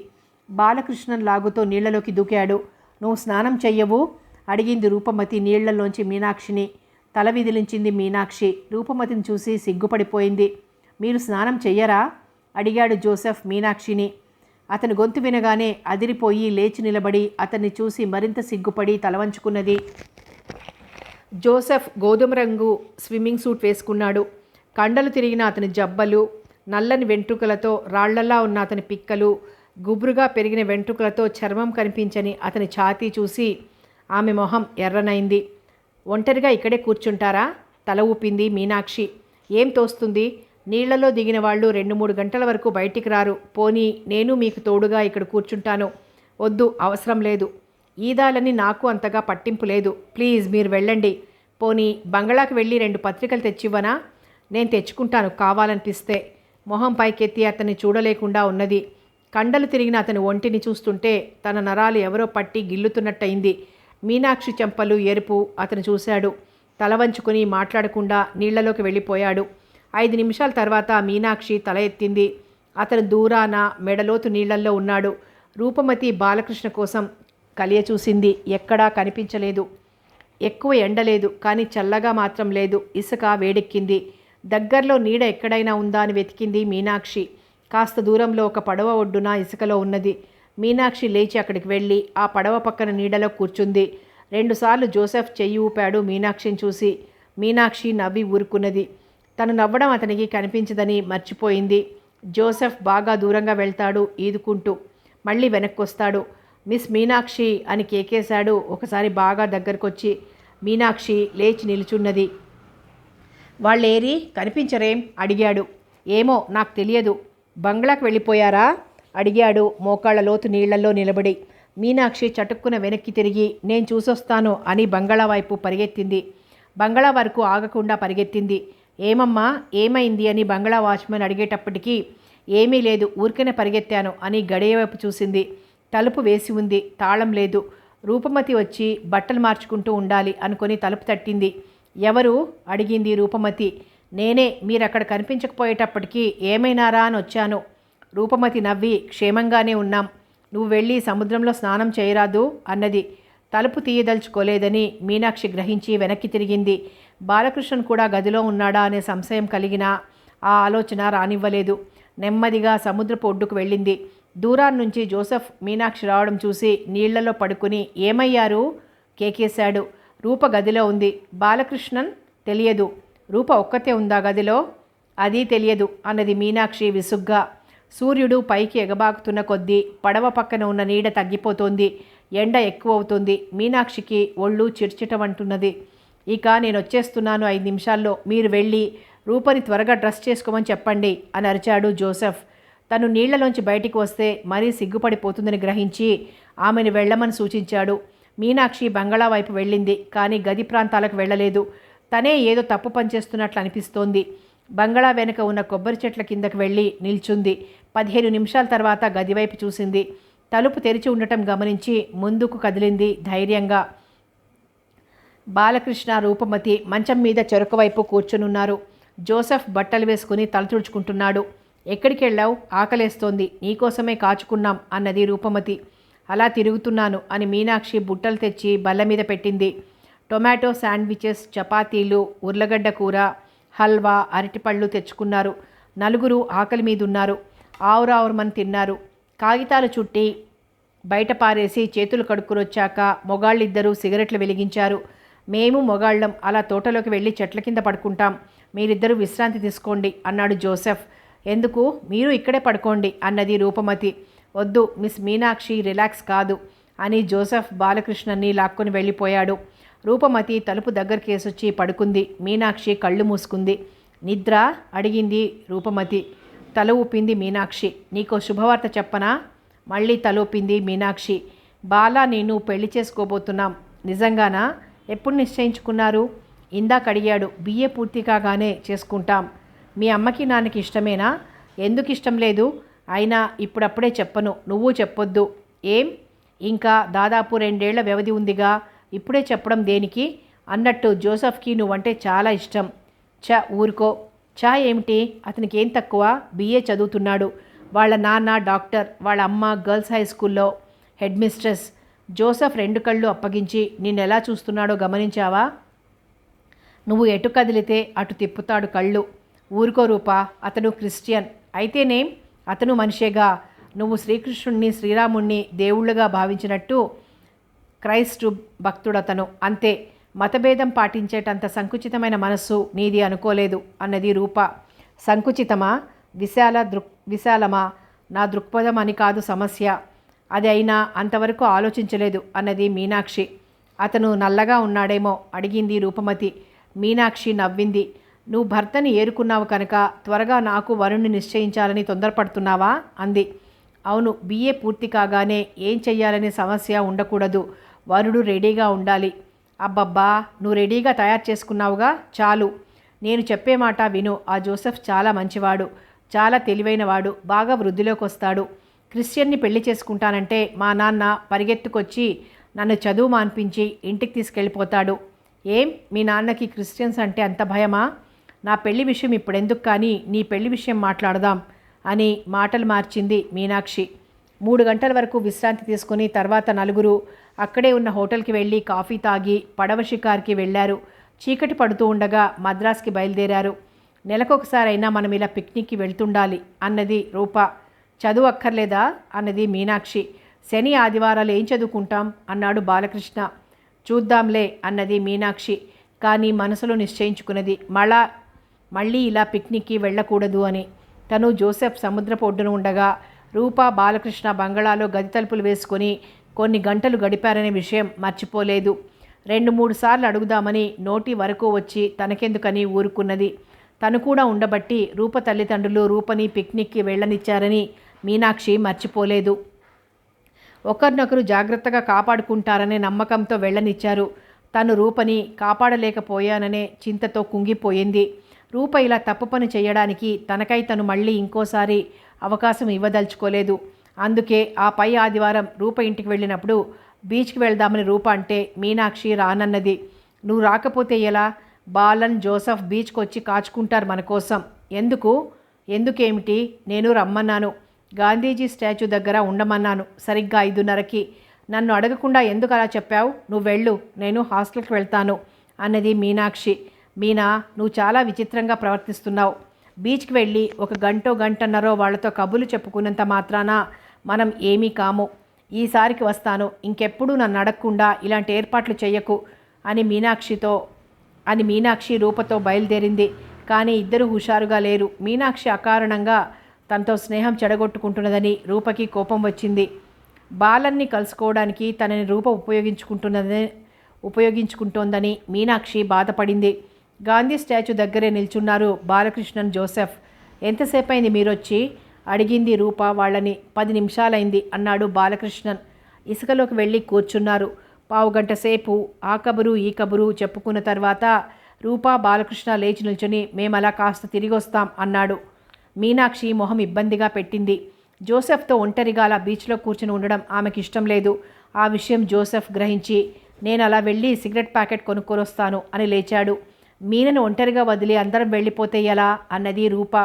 A: బాలకృష్ణన్ లాగుతో నీళ్లలోకి దూకాడు. నువ్వు స్నానం చెయ్యవు అడిగింది రూపమతి నీళ్లలోంచి మీనాక్షిని. తల విదిలించింది మీనాక్షి. రూపమతిని చూసి సిగ్గుపడిపోయింది. మీరు స్నానం చెయ్యరా అడిగాడు జోసెఫ్ మీనాక్షిని. అతని గొంతు వినగానే అదిరిపోయి లేచి నిలబడి అతన్ని చూసి మరింత సిగ్గుపడి తలవంచుకున్నది. జోసెఫ్ గోధుమ రంగు స్విమ్మింగ్ సూట్ వేసుకున్నాడు. కండలు తిరిగిన అతని జబ్బలు, నల్లని వెంట్రుకలతో రాళ్లలా ఉన్న అతని పిక్కలు, గుబురుగా పెరిగిన వెంట్రుకలతో చర్మం కనిపించని అతని ఛాతీ చూసి ఆమె మొహం ఎర్రనైంది. ఒంటరిగా ఇక్కడే కూర్చుంటారా? తల ఊపింది మీనాక్షి. ఏం తోస్తుంది? నీళ్లలో దిగిన వాళ్ళు 2-3 గంటల వరకు బయటికి రారు. పోనీ నేను మీకు తోడుగా ఇక్కడ కూర్చుంటాను. వద్దు, అవసరం లేదు. ఈదాలని నాకు అంతగా పట్టింపు లేదు. ప్లీజ్ మీరు వెళ్ళండి. పోనీ బంగళాకి వెళ్ళి 2 పత్రికలు తెచ్చివ్వనా? నేను తెచ్చుకుంటాను కావాలనిపిస్తే. మొహం పైకెత్తి అతన్ని చూడలేకుండా ఉన్నది. కండలు తిరిగిన అతని ఒంటిని చూస్తుంటే తన నరాలు ఎవరో పట్టి గిల్లుతున్నట్టయింది. మీనాక్షి చెంపలు ఎరుపు. అతను చూశాడు. తల వంచుకొని మాట్లాడకుండా నీళ్లలోకి వెళ్ళిపోయాడు. 5 నిమిషాల తర్వాత మీనాక్షి తల ఎత్తింది. అతను దూరాన మెడలోతు నీళ్లల్లో ఉన్నాడు. రూపమతి బాలకృష్ణ కోసం కలియ చూసింది. ఎక్కడా కనిపించలేదు. ఎక్కువ ఎండలేదు, కానీ చల్లగా మాత్రం లేదు. ఇసుక వేడెక్కింది. దగ్గరలో నీడ ఎక్కడైనా ఉందా అని వెతికింది మీనాక్షి. కాస్త దూరంలో ఒక పడవ ఒడ్డున ఇసుకలో ఉన్నది. మీనాక్షి లేచి అక్కడికి వెళ్ళి ఆ పడవ పక్కన నీడలో కూర్చుంది. 2 సార్లు జోసెఫ్ చెయ్యి ఊపాడు మీనాక్షిని చూసి. మీనాక్షి నవ్వి ఊరుకున్నది. తను నవ్వడం అతనికి కనిపించదని మర్చిపోయింది. జోసెఫ్ బాగా దూరంగా వెళ్తాడు ఈదుకుంటూ. మళ్ళీ వెనక్కొస్తాడు. మిస్ మీనాక్షి అని కేకేశాడు. ఒకసారి బాగా దగ్గరకొచ్చి. మీనాక్షి లేచి నిలుచున్నది. వాళ్ళేరి కనిపించరేం అడిగాడు. ఏమో నాకు తెలియదు. బంగ్లాకి వెళ్ళిపోయారా అడిగాడు మోకాళ్ళ లోతు నీళ్లలో నిలబడి. మీనాక్షి చటుక్కున వెనక్కి తిరిగి నేను చూసొస్తాను అని బంగళా వైపు పరిగెత్తింది. బంగళా వరకు ఆగకుండా పరిగెత్తింది. ఏమమ్మా ఏమైంది అని బంగళా వాచ్మెన్ అడిగేటప్పటికీ ఏమీ లేదు, ఊరికనే పరిగెత్తాను అని గడియ వైపు చూసింది. తలుపు వేసి ఉంది, తాళం లేదు. రూపమతి వచ్చి బట్టలు మార్చుకుంటూ ఉండాలి అనుకొని తలుపు తట్టింది. ఎవరు అడిగింది రూపమతి. నేనే, మీరక్కడ కనిపించకపోయేటప్పటికీ ఏమైనారా అని వచ్చాను. రూపమతి నవ్వి క్షేమంగానే ఉన్నాం, నువ్వు వెళ్ళి సముద్రంలో స్నానం చేయరాదు అన్నది. తలుపు తీయదలుచుకోలేదని మీనాక్షి గ్రహించి వెనక్కి తిరిగింది. బాలకృష్ణన్ కూడా గదిలో ఉన్నాడా అనే సంశయం కలిగినా ఆ ఆలోచన రానివ్వలేదు. నెమ్మదిగా సముద్రపు ఒడ్డుకు వెళ్ళింది. దూరాన్నించి జోసెఫ్ మీనాక్షి రావడం చూసి నీళ్లలో పడుకుని ఏమయ్యారు కేకేశాడు. రూప గదిలో ఉంది. బాలకృష్ణన్ తెలియదు. రూప ఒక్కతే ఉందా గదిలో? అది తెలియదు అన్నది మీనాక్షి విసుగ్గా. సూర్యుడు పైకి ఎగబాకుతున్న కొద్దీ పడవ పక్కన ఉన్న నీడ తగ్గిపోతోంది. ఎండ ఎక్కువ అవుతుంది. మీనాక్షికి ఒళ్ళు చిర్చిటమంటున్నది. ఇక నేను వచ్చేస్తున్నాను 5 నిమిషాల్లో. మీరు వెళ్ళి రూపని త్వరగా డ్రెస్ చేసుకోమని చెప్పండి అని అరిచాడు జోసెఫ్. తను నీళ్లలోంచి బయటికి వస్తే మరీ సిగ్గుపడిపోతుందని గ్రహించి ఆమెను వెళ్ళమని సూచించాడు. మీనాక్షి బంగళా వైపు వెళ్ళింది, కానీ గది ప్రాంతాలకు వెళ్ళలేదు. తనే ఏదో తప్పు పనిచేస్తున్నట్లు అనిపిస్తోంది. బంగళా వెనుక ఉన్న కొబ్బరి చెట్ల కిందకు వెళ్ళి నిల్చుంది. 15 నిమిషాల తర్వాత గదివైపు చూసింది. తలుపు తెరిచి ఉండటం గమనించి ముందుకు కదిలింది ధైర్యంగా. బాలకృష్ణ, రూపమతి మంచం మీద చెరుకు వైపు కూర్చునున్నారు. జోసెఫ్ బట్టలు వేసుకుని తల తుడుచుకుంటున్నాడు. ఎక్కడికి వెళ్ళావు? ఆకలేస్తోంది, నీకోసమే కాచుకున్నాం అన్నది రూపమతి. అలా తిరుగుతున్నాను అని మీనాక్షి బుట్టలు తెచ్చి బల్ల మీద పెట్టింది. టొమాటో శాండ్విచెస్, చపాతీలు, ఉర్లగడ్డ కూర, హల్వా, అరటిపళ్ళు తెచ్చుకున్నారు. 4 ఆకలి మీదున్నారు. ఆవురావురమని తిన్నారు. కాగితాలు చుట్టి బయట పారేసి చేతులు కడుక్కునొచ్చాక మొగాళ్ళిద్దరూ సిగరెట్లు వెలిగించారు. మేము మొగాళ్ళం అలా తోటలోకి వెళ్ళి చెట్ల కింద పడుకుంటాం. మీరిద్దరూ విశ్రాంతి తీసుకోండి అన్నాడు జోసెఫ్. ఎందుకు? మీరు ఇక్కడే పడుకోండి అన్నది రూపమతి. వద్దు మిస్ మీనాక్షి, రిలాక్స్ కాదు అని జోసెఫ్ బాలకృష్ణన్ని లాక్కొని వెళ్ళిపోయాడు. రూపమతి తలుపు దగ్గరకేసొచ్చి పడుకుంది. మీనాక్షి కళ్ళు మూసుకుంది. నిద్ర? అడిగింది రూపమతి. తల ఊపింది మీనాక్షి. నీకో శుభవార్త చెప్పనా? మళ్ళీ తలూపింది మీనాక్షి. బాలా నేను పెళ్లి చేసుకోబోతున్నాం. నిజంగానా? ఎప్పుడు నిశ్చయించుకున్నారు? ఇందాక అడిగాడు. BA పూర్తి కాగానే చేసుకుంటాం. మీ అమ్మకి నాన్నకి ఇష్టమేనా? ఎందుకు ఇష్టం లేదు? అయినా ఇప్పుడప్పుడే చెప్పను, నువ్వు చెప్పొద్దు. ఏం? ఇంకా దాదాపు 2 ఏళ్ల వ్యవధి ఉందిగా, ఇప్పుడే చెప్పడం దేనికి? అన్నట్టు జోసెఫ్కి నువ్వంటే చాలా ఇష్టం. ఊరుకో. ఏమిటి? అతనికి ఏం తక్కువ? BA చదువుతున్నాడు. వాళ్ళ నాన్న డాక్టర్, వాళ్ళ అమ్మ గర్ల్స్ హై స్కూల్లో హెడ్ మిస్ట్రెస్. జోసెఫ్ 2 కళ్ళు అప్పగించి నిన్నెలా చూస్తున్నాడో గమనించావా? నువ్వు ఎటు కదిలితే అటు తిప్పుతాడు కళ్ళు. ఊరుకో రూపా, అతను క్రిస్టియన్. అయితేనేం? అతను మనిషేగా. నువ్వు శ్రీకృష్ణుణ్ణి, శ్రీరాముణ్ణి దేవుళ్ళుగా భావించినట్టు క్రైస్తు భక్తుడతను, అంతే. మతభేదం పాటించేటంత సంకుచితమైన మనస్సు నీది అనుకోలేదు అన్నది రూప. సంకుచితమా? విశాలమా? నా దృక్పథం అని కాదు సమస్య. అది అయినా అంతవరకు ఆలోచించలేదు అన్నది మీనాక్షి. అతను నల్లగా ఉన్నాడేమో అడిగింది రూపమతి. మీనాక్షి నవ్వింది. నువ్వు భర్తని ఏరుకున్నావు కనుక త్వరగా నాకు వరుణ్ణి నిశ్చయించాలని తొందరపడుతున్నావా అంది. అవును, BA పూర్తి కాగానే ఏం చెయ్యాలనే సమస్య ఉండకూడదు. వరుడు రెడీగా ఉండాలి. అబ్బబ్బా, నువ్వు రెడీగా తయారు చేసుకున్నావుగా, చాలు. నేను చెప్పే మాట విను. ఆ జోసెఫ్ చాలా మంచివాడు, చాలా తెలివైనవాడు, బాగా వృద్ధిలోకి వస్తాడు. క్రిస్టియన్ని పెళ్లి చేసుకుంటానంటే మా నాన్న పరిగెత్తుకొచ్చి నన్ను చదువు మాన్పించి ఇంటికి తీసుకెళ్ళిపోతాడు. ఏం, మీ నాన్నకి క్రిస్టియన్స్ అంటే అంత భయమా? నా పెళ్లి విషయం ఇప్పుడెందుకు, కానీ నీ పెళ్లి విషయం మాట్లాడదాం అని మాటలు మార్చింది మీనాక్షి. 3 గంటల వరకు విశ్రాంతి తీసుకుని తర్వాత 4 అక్కడే ఉన్న హోటల్కి వెళ్ళి కాఫీ తాగి పడవ షికార్కి వెళ్ళారు. చీకటి పడుతూ ఉండగా మద్రాస్కి బయలుదేరారు. నెలకొకసారైనా మనం ఇలా పిక్నిక్కి వెళ్తుండాలి అన్నది రూప. చదువు అక్కర్లేదా అన్నది మీనాక్షి. శని ఆదివారాలు ఏం చదువుకుంటాం అన్నాడు బాలకృష్ణ. చూద్దాంలే అన్నది మీనాక్షి. కానీ మనసులో నిశ్చయించుకున్నది మళ్ళీ ఇలా పిక్నిక్కి వెళ్ళకూడదు అని. తను జోసెఫ్ సముద్రపు ఒడ్డున ఉండగా రూప, బాలకృష్ణ బంగళాలో గది తలుపులు వేసుకొని కొన్ని గంటలు గడిపారనే విషయం మర్చిపోలేదు. 2-3 సార్లు అడుగుదామని నోటి వరకు వచ్చి తనకెందుకని ఊరుకున్నది. తను కూడా ఉండబట్టి రూప తల్లిదండ్రులు రూపని పిక్నిక్కి వెళ్ళనిచ్చారని మీనాక్షి మర్చిపోలేదు. ఒకరినొకరు జాగ్రత్తగా కాపాడుకుంటారనే నమ్మకంతో వెళ్ళనిచ్చారు. తను రూపని కాపాడలేకపోయాననే చింతతో కుంగిపోయింది. రూప ఇలా తప్పు పని చేయడానికి తనకై తను మళ్ళీ ఇంకోసారి అవకాశం ఇవ్వదలుచుకోలేదు. అందుకే ఆ పై ఆదివారం రూప ఇంటికి వెళ్ళినప్పుడు బీచ్కి వెళ్దామని రూప అంటే మీనాక్షి రానన్నది. నువ్వు రాకపోతే ఎలా? బాలన్, జోసెఫ్ బీచ్కి వచ్చి కాచుకుంటారు మన కోసం. ఎందుకేమిటి? నేను రమ్మన్నాను. గాంధీజీ స్టాచ్యూ దగ్గర ఉండమన్నాను సరిగ్గా 5:30కి. నన్ను అడగకుండా ఎందుకు అలా చెప్పావు? నువ్వు వెళ్ళు, నేను హాస్టల్కి వెళ్తాను అన్నది మీనాక్షి. మీనా, నువ్వు చాలా విచిత్రంగా ప్రవర్తిస్తున్నావు. బీచ్కి వెళ్ళి 1 గంటో గంటన్నరో వాళ్లతో కబుర్లు చెప్పుకున్నంత మాత్రాన మనం ఏమీ కాము. ఈసారికి వస్తాను. ఇంకెప్పుడు నన్ను అడగకుండా ఇలాంటి ఏర్పాట్లు చెయ్యకు. అని మీనాక్షి రూపతో బయలుదేరింది. కానీ ఇద్దరు హుషారుగా లేరు. మీనాక్షి అకారణంగా తనతో స్నేహం చెడగొట్టుకుంటున్నదని రూపకి కోపం వచ్చింది. బాలన్ని కలుసుకోవడానికి తనని రూప ఉపయోగించుకుంటోందని మీనాక్షి బాధపడింది. గాంధీ స్టాచ్యూ దగ్గరే నిల్చున్నారు బాలకృష్ణన్, జోసెఫ్. ఎంతసేపు అయింది మీరొచ్చి అడిగింది రూప వాళ్ళని. 10 నిమిషాలైంది అన్నాడు బాలకృష్ణన్. ఇసుకలోకి వెళ్ళి కూర్చున్నారు. పావుగంట సేపు ఆ కబురు ఈ కబురు చెప్పుకున్న తర్వాత రూపా బాలకృష్ణ లేచి నిల్చుని మేమలా కాస్త తిరిగి వస్తాం అన్నాడు. మీనాక్షి మొహం ఇబ్బందిగా పెట్టింది. జోసెఫ్తో ఒంటరిగా అలా బీచ్లో కూర్చుని ఉండడం ఆమెకి ఇష్టం లేదు. ఆ విషయం జోసెఫ్ గ్రహించి నేను అలా వెళ్ళి సిగరెట్ ప్యాకెట్ కొనుక్కొని వస్తాను అని లేచాడు. మీనను ఒంటరిగా వదిలి అందరం వెళ్ళిపోతే ఎలా అన్నది రూప.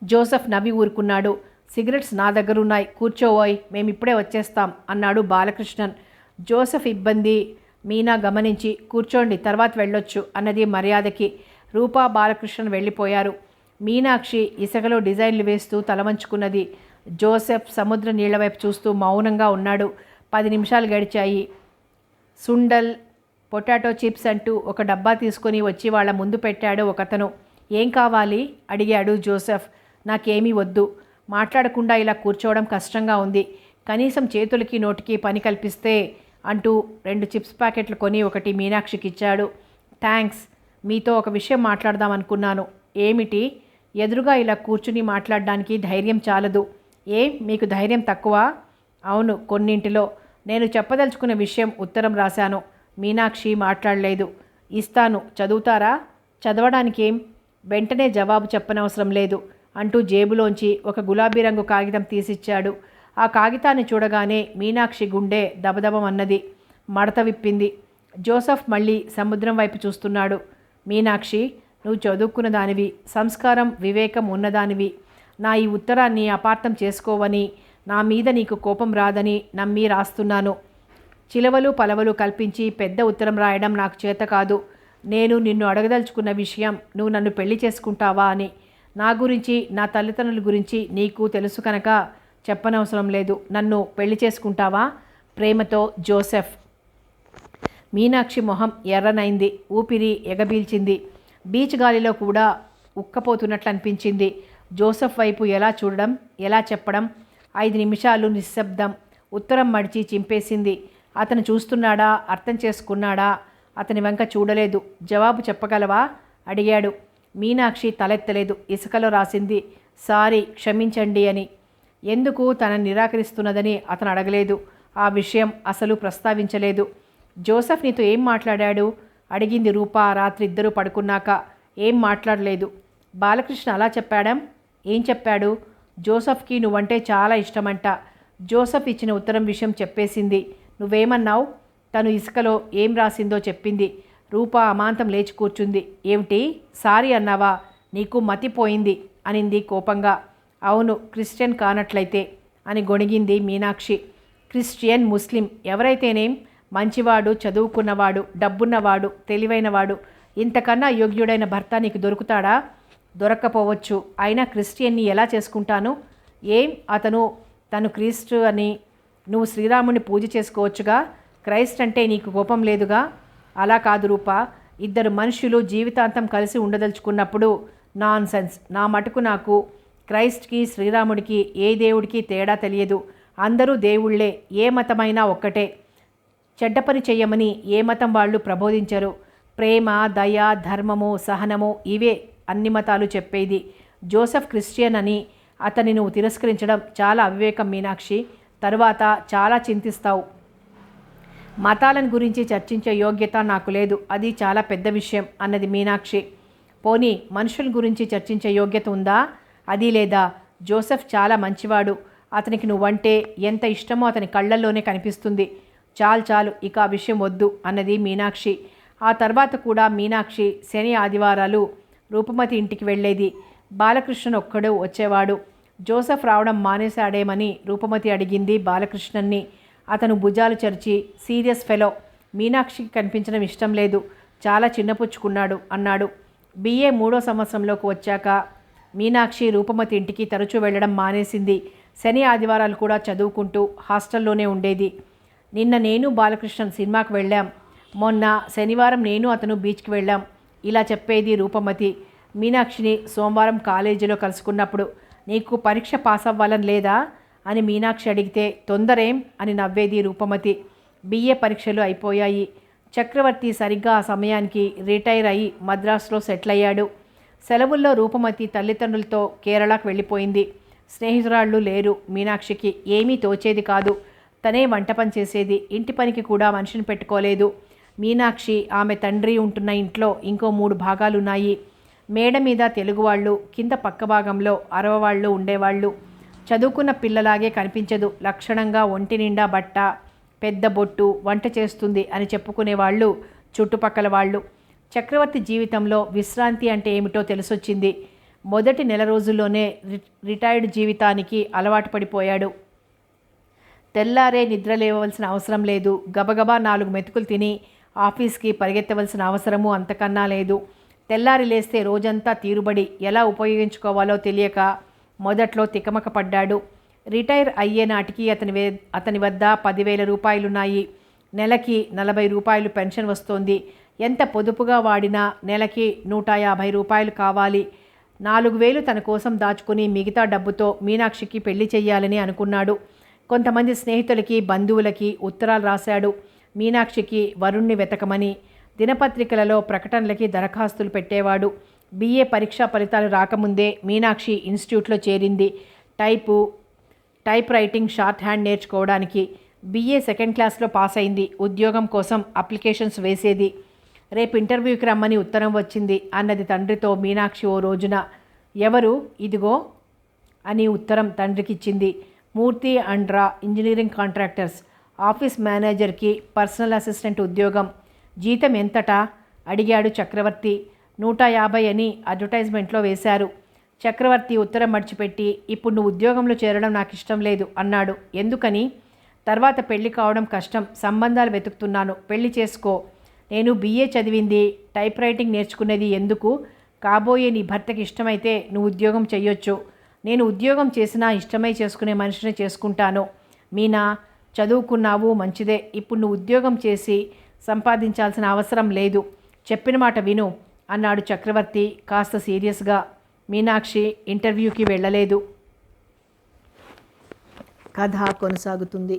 A: జోసెఫ్ నవ్వి ఊరుకున్నాడు. సిగరెట్స్ నా దగ్గరున్నాయి, కూర్చోవోయ్, మేమిప్పుడే వచ్చేస్తాం అన్నాడు బాలకృష్ణన్. జోసెఫ్ ఇబ్బంది మీనా గమనించి కూర్చోండి, తర్వాత వెళ్ళొచ్చు అన్నది మర్యాదకి. రూపా బాలకృష్ణన్ వెళ్ళిపోయారు. మీనాక్షి ఇసుకలో డిజైన్లు వేస్తూ తలవంచుకున్నది. జోసెఫ్ సముద్ర నీళ్ల వైపు చూస్తూ మౌనంగా ఉన్నాడు. 10 నిమిషాలు గడిచాయి. సుండల్, పొటాటో చిప్స్ అంటూ ఒక డబ్బా తీసుకొని వచ్చి వాళ్ళ ముందు పెట్టాడు ఒకతను. ఏం కావాలి అడిగాడు జోసెఫ్. నాకేమీ వద్దు. మాట్లాడకుండా ఇలా కూర్చోవడం కష్టంగా ఉంది. కనీసం చేతులకి నోటికి పని కల్పిస్తే అంటూ 2 చిప్స్ ప్యాకెట్లు కొని ఒకటి మీనాక్షికి ఇచ్చాడు. థ్యాంక్స్. మీతో ఒక విషయం మాట్లాడదామనుకున్నాను. ఏమిటి? ఎదురుగా ఇలా కూర్చుని మాట్లాడడానికి ధైర్యం చాలదు. మీకు ధైర్యం తక్కువ? అవును, కొన్నింటిలో. నేను చెప్పదలుచుకున్న విషయం ఉత్తరం రాశాను. మీనాక్షి మాట్లాడలేదు. ఇస్తాను, చదువుతారా? చదవడానికేం? వెంటనే జవాబు చెప్పనవసరం లేదు అంటూ జేబులోంచి ఒక గులాబీ రంగు కాగితం తీసిచ్చాడు. ఆ కాగితాన్ని చూడగానే మీనాక్షి గుండె దబదబమన్నది. మడత విప్పింది. జోసెఫ్ మళ్ళీ సముద్రం వైపు చూస్తున్నాడు. మీనాక్షి, నువ్వు చదువుకున్న దానివి, సంస్కారం వివేకం ఉన్నదానివి. నా ఈ ఉత్తరాన్ని అపార్థం చేసుకోవని, నా మీద నీకు కోపం రాదని నమ్మి రాస్తున్నాను. చిలవలు పలవలు కల్పించి పెద్ద ఉత్తరం రాయడం నాకు చేత కాదు. నేను నిన్ను అడగదలుచుకున్న విషయం, నువ్వు నన్ను పెళ్లి చేసుకుంటావా అని. నా గురించి, నా తల్లిదండ్రుల గురించి నీకు తెలుసు కనుక చెప్పనవసరం లేదు. నన్ను పెళ్లి చేసుకుంటావా? ప్రేమతో జోసెఫ్. మీనాక్షి మొహం ఎర్రనైంది. ఊపిరి ఎగబీల్చింది. బీచ్ గాలిలో కూడా ఉక్కపోతున్నట్లు అనిపించింది. జోసెఫ్ వైపు ఎలా చూడడం, ఎలా చెప్పడం? 5 నిమిషాలు నిశ్శబ్దం. ఉత్తరం మడిచి చింపేసింది. అతను చూస్తున్నాడా, అర్థం చేసుకున్నాడా? అతని వంక చూడలేదు. జవాబు చెప్పగలవా అడిగాడు. మీనాక్షి తలెత్తలేదు. ఇసుకలో రాసింది సారీ, క్షమించండి అని. ఎందుకు తనని నిరాకరిస్తున్నదని అతను అడగలేదు. ఆ విషయం అసలు ప్రస్తావించలేదు. జోసెఫ్ నీతో ఏం మాట్లాడాడు అడిగింది రూప రాత్రి ఇద్దరూ పడుకున్నాక. ఏం మాట్లాడలేదు. బాలకృష్ణ అలా చెప్పాడం? ఏం చెప్పాడు? జోసెఫ్కి నువ్వంటే చాలా ఇష్టమంట. జోసెఫ్ ఇచ్చిన ఉత్తరం విషయం చెప్పేసింది. నువ్వేమన్నావు? తను ఇసుకలో ఏం రాసిందో చెప్పింది. రూప అమాంతం లేచి కూర్చుంది. ఏమిటి, సారీ అన్నావా? నీకు మతిపోయింది అనింది కోపంగా. అవును, క్రిస్టియన్ కానట్లయితే అని గొణిగింది మీనాక్షి. క్రిస్టియన్, ముస్లిం ఎవరైతేనేం, మంచివాడు, చదువుకున్నవాడు, డబ్బున్నవాడు, తెలివైనవాడు, ఇంతకన్నా యోగ్యుడైన భర్త నీకు దొరుకుతాడా? దొరక్కపోవచ్చు. అయినా క్రిస్టియన్ని ఎలా చేసుకుంటాను? ఏం, తను క్రీస్తు అని నువ్వు శ్రీరాముని పూజ చేసుకోవచ్చుగా. క్రైస్ట్ అంటే నీకు కోపం లేదుగా. అలా కాదు రూప. ఇద్దరు మనుషులు జీవితాంతం కలిసి ఉండదలుచుకున్నప్పుడు నాన్ సెన్స్. నా మటుకు నాకు క్రైస్ట్కి, శ్రీరాముడికి, ఏ దేవుడికి తేడా తెలియదు. అందరూ దేవుళ్ళే. ఏ మతమైనా ఒక్కటే. చెడ్డ పని చెయ్యమని ఏ మతం వాళ్ళు ప్రబోధించరు. ప్రేమ, దయ, ధర్మము, సహనము ఇవే అన్ని మతాలు చెప్పేది. జోసెఫ్ క్రిస్టియన్ అని అతన్ని నువ్వు తిరస్కరించడం చాలా అవివేకం మీనాక్షి. తరువాత చాలా చింతిస్తావు. మతాలను గురించి చర్చించే యోగ్యత నాకు లేదు. అది చాలా పెద్ద విషయం అన్నది మీనాక్షి. పోనీ మనుషుల గురించి చర్చించే యోగ్యత ఉందా? అది లేదా? జోసెఫ్ చాలా మంచివాడు. అతనికి నువ్వంటే ఎంత ఇష్టమో అతని కళ్ళల్లోనే కనిపిస్తుంది. చాలు, ఇక ఆ విషయం వద్దు అన్నది మీనాక్షి. ఆ తర్వాత కూడా మీనాక్షి శని ఆదివారాలు రూపమతి ఇంటికి వెళ్ళేది. బాలకృష్ణన్ ఒక్కడు వచ్చేవాడు. జోసెఫ్ రావడం మానేశాడేమని రూపమతి అడిగింది బాలకృష్ణన్ని. అతను భుజాలు చరిచి, సీరియస్ ఫెలో, మీనాక్షికి కనిపించడం ఇష్టం లేదు, చాలా చిన్నపుచ్చుకున్నాడు అన్నాడు. BA 3వ సంవత్సరంలోకి వచ్చాక మీనాక్షి రూపమతి ఇంటికి తరచూ వెళ్ళడం మానేసింది. శని ఆదివారాలు కూడా చదువుకుంటూ హాస్టల్లోనే ఉండేది. నిన్న నేను బాలకృష్ణన్ సినిమాకి వెళ్ళాం. మొన్న శనివారం నేను అతను బీచ్కి వెళ్ళాం. ఇలా చెప్పేది రూపమతి. మీనాక్షిని సోమవారం కాలేజీలో కలుసుకున్నప్పుడు నీకు పరీక్ష పాస్ అవ్వాలని లేదా అని మీనాక్షి అడిగితే తొందరేం అని నవ్వేది రూపమతి. బిఏ పరీక్షలు అయిపోయాయి. చక్రవర్తి సరిగ్గా ఆ సమయానికి రిటైర్ అయి మద్రాసులో సెటిల్ అయ్యాడు. సెలవుల్లో రూపమతి తల్లిదండ్రులతో కేరళకు వెళ్ళిపోయింది. స్నేహితురాళ్ళు లేరు. మీనాక్షికి ఏమీ తోచేది కాదు. తనే వంట పని చేసేది. ఇంటి పనికి కూడా మనిషిని పెట్టుకోలేదు. మీనాక్షి ఆమె తండ్రి ఉంటున్న ఇంట్లో ఇంకో 3 భాగాలున్నాయి. మేడ మీద తెలుగువాళ్ళు, కింద పక్క భాగంలో అరవవాళ్ళు ఉండేవాళ్ళు. చదువుకున్న పిల్లలాగే కనిపించదు. లక్షణంగా ఒంటి నిండా బట్ట, పెద్ద బొట్టు, వంట చేస్తుంది అని చెప్పుకునేవాళ్ళు చుట్టుపక్కల వాళ్ళు. చక్రవర్తి జీవితంలో విశ్రాంతి అంటే ఏమిటో తెలిసొచ్చింది. మొదటి నెల రోజుల్లోనే రిటైర్డ్ జీవితానికి అలవాటు పడిపోయాడు. తెల్లారే నిద్ర లేవవలసిన అవసరం లేదు. గబగబా 4 మెతుకులు తిని ఆఫీస్కి పరిగెత్తవలసిన అవసరము అంతకన్నా లేదు. తెల్లారి లేస్తే రోజంతా తీరుబడి ఎలా ఉపయోగించుకోవాలో తెలియక మొదట్లో తికమక పడ్డాడు. రిటైర్ అయ్యే నాటికి అతని వద్ద 10,000 రూపాయలున్నాయి. నెలకి 40 రూపాయలు పెన్షన్ వస్తోంది. ఎంత పొదుపుగా వాడినా నెలకి 150 రూపాయలు కావాలి. 4,000 తన కోసం దాచుకుని మిగతా డబ్బుతో మీనాక్షికి పెళ్లి చెయ్యాలని అనుకున్నాడు. కొంతమంది స్నేహితులకి, బంధువులకి ఉత్తరాలు రాశాడు. మీనాక్షికి వరుణ్ణి వెతకమని. దినపత్రికలలో ప్రకటనలకి దరఖాస్తులు పెట్టేవాడు. బిఏ పరీక్షా ఫలితాలు రాకముందే మీనాక్షి ఇన్స్టిట్యూట్లో చేరింది. టైప్ రైటింగ్, షార్ట్ హ్యాండ్ నేర్చుకోవడానికి. బిఏ 2nd క్లాస్లో పాస్ అయింది. ఉద్యోగం కోసం అప్లికేషన్స్ వేసేది. రేపు ఇంటర్వ్యూకి రమ్మని ఉత్తరం వచ్చింది అన్నది తండ్రితో మీనాక్షి ఓ రోజున. ఎవరు? ఇదిగో అని ఉత్తరం తండ్రికిచ్చింది. మూర్తి అండ్ రా ఇంజనీరింగ్ కాంట్రాక్టర్స్. ఆఫీస్ మేనేజర్కి పర్సనల్ అసిస్టెంట్ ఉద్యోగం. జీతం ఎంతటా అడిగాడు చక్రవర్తి. 150 అని అడ్వర్టైజ్మెంట్లో వేశారు. చక్రవర్తి ఉత్తరం మర్చిపెట్టి, ఇప్పుడు నువ్వు ఉద్యోగంలో చేరడం నాకు ఇష్టం లేదు అన్నాడు. ఎందుకని? తర్వాత పెళ్లి కావడం కష్టం. సంబంధాలు వెతుకుతున్నాను. పెళ్లి చేసుకో. నేను బిఏ చదివింది, టైప్ రైటింగ్ నేర్చుకునేది ఎందుకు? కాబోయే నీ భర్తకి ఇష్టమైతే నువ్వు ఉద్యోగం చెయ్యొచ్చు. నేను ఉద్యోగం చేసినా ఇష్టమై చేసుకునే మనిషిని చేసుకుంటాను. మీనా, చదువుకున్నావు, మంచిదే. ఇప్పుడు నువ్వు ఉద్యోగం చేసి సంపాదించాల్సిన అవసరం లేదు. చెప్పిన మాట విను అన్నాడు చక్రవర్తి కాస్త సీరియస్గా. మీనాక్షి ఇంటర్వ్యూకి వెళ్ళలేదు. కథ కొనసాగుతుంది.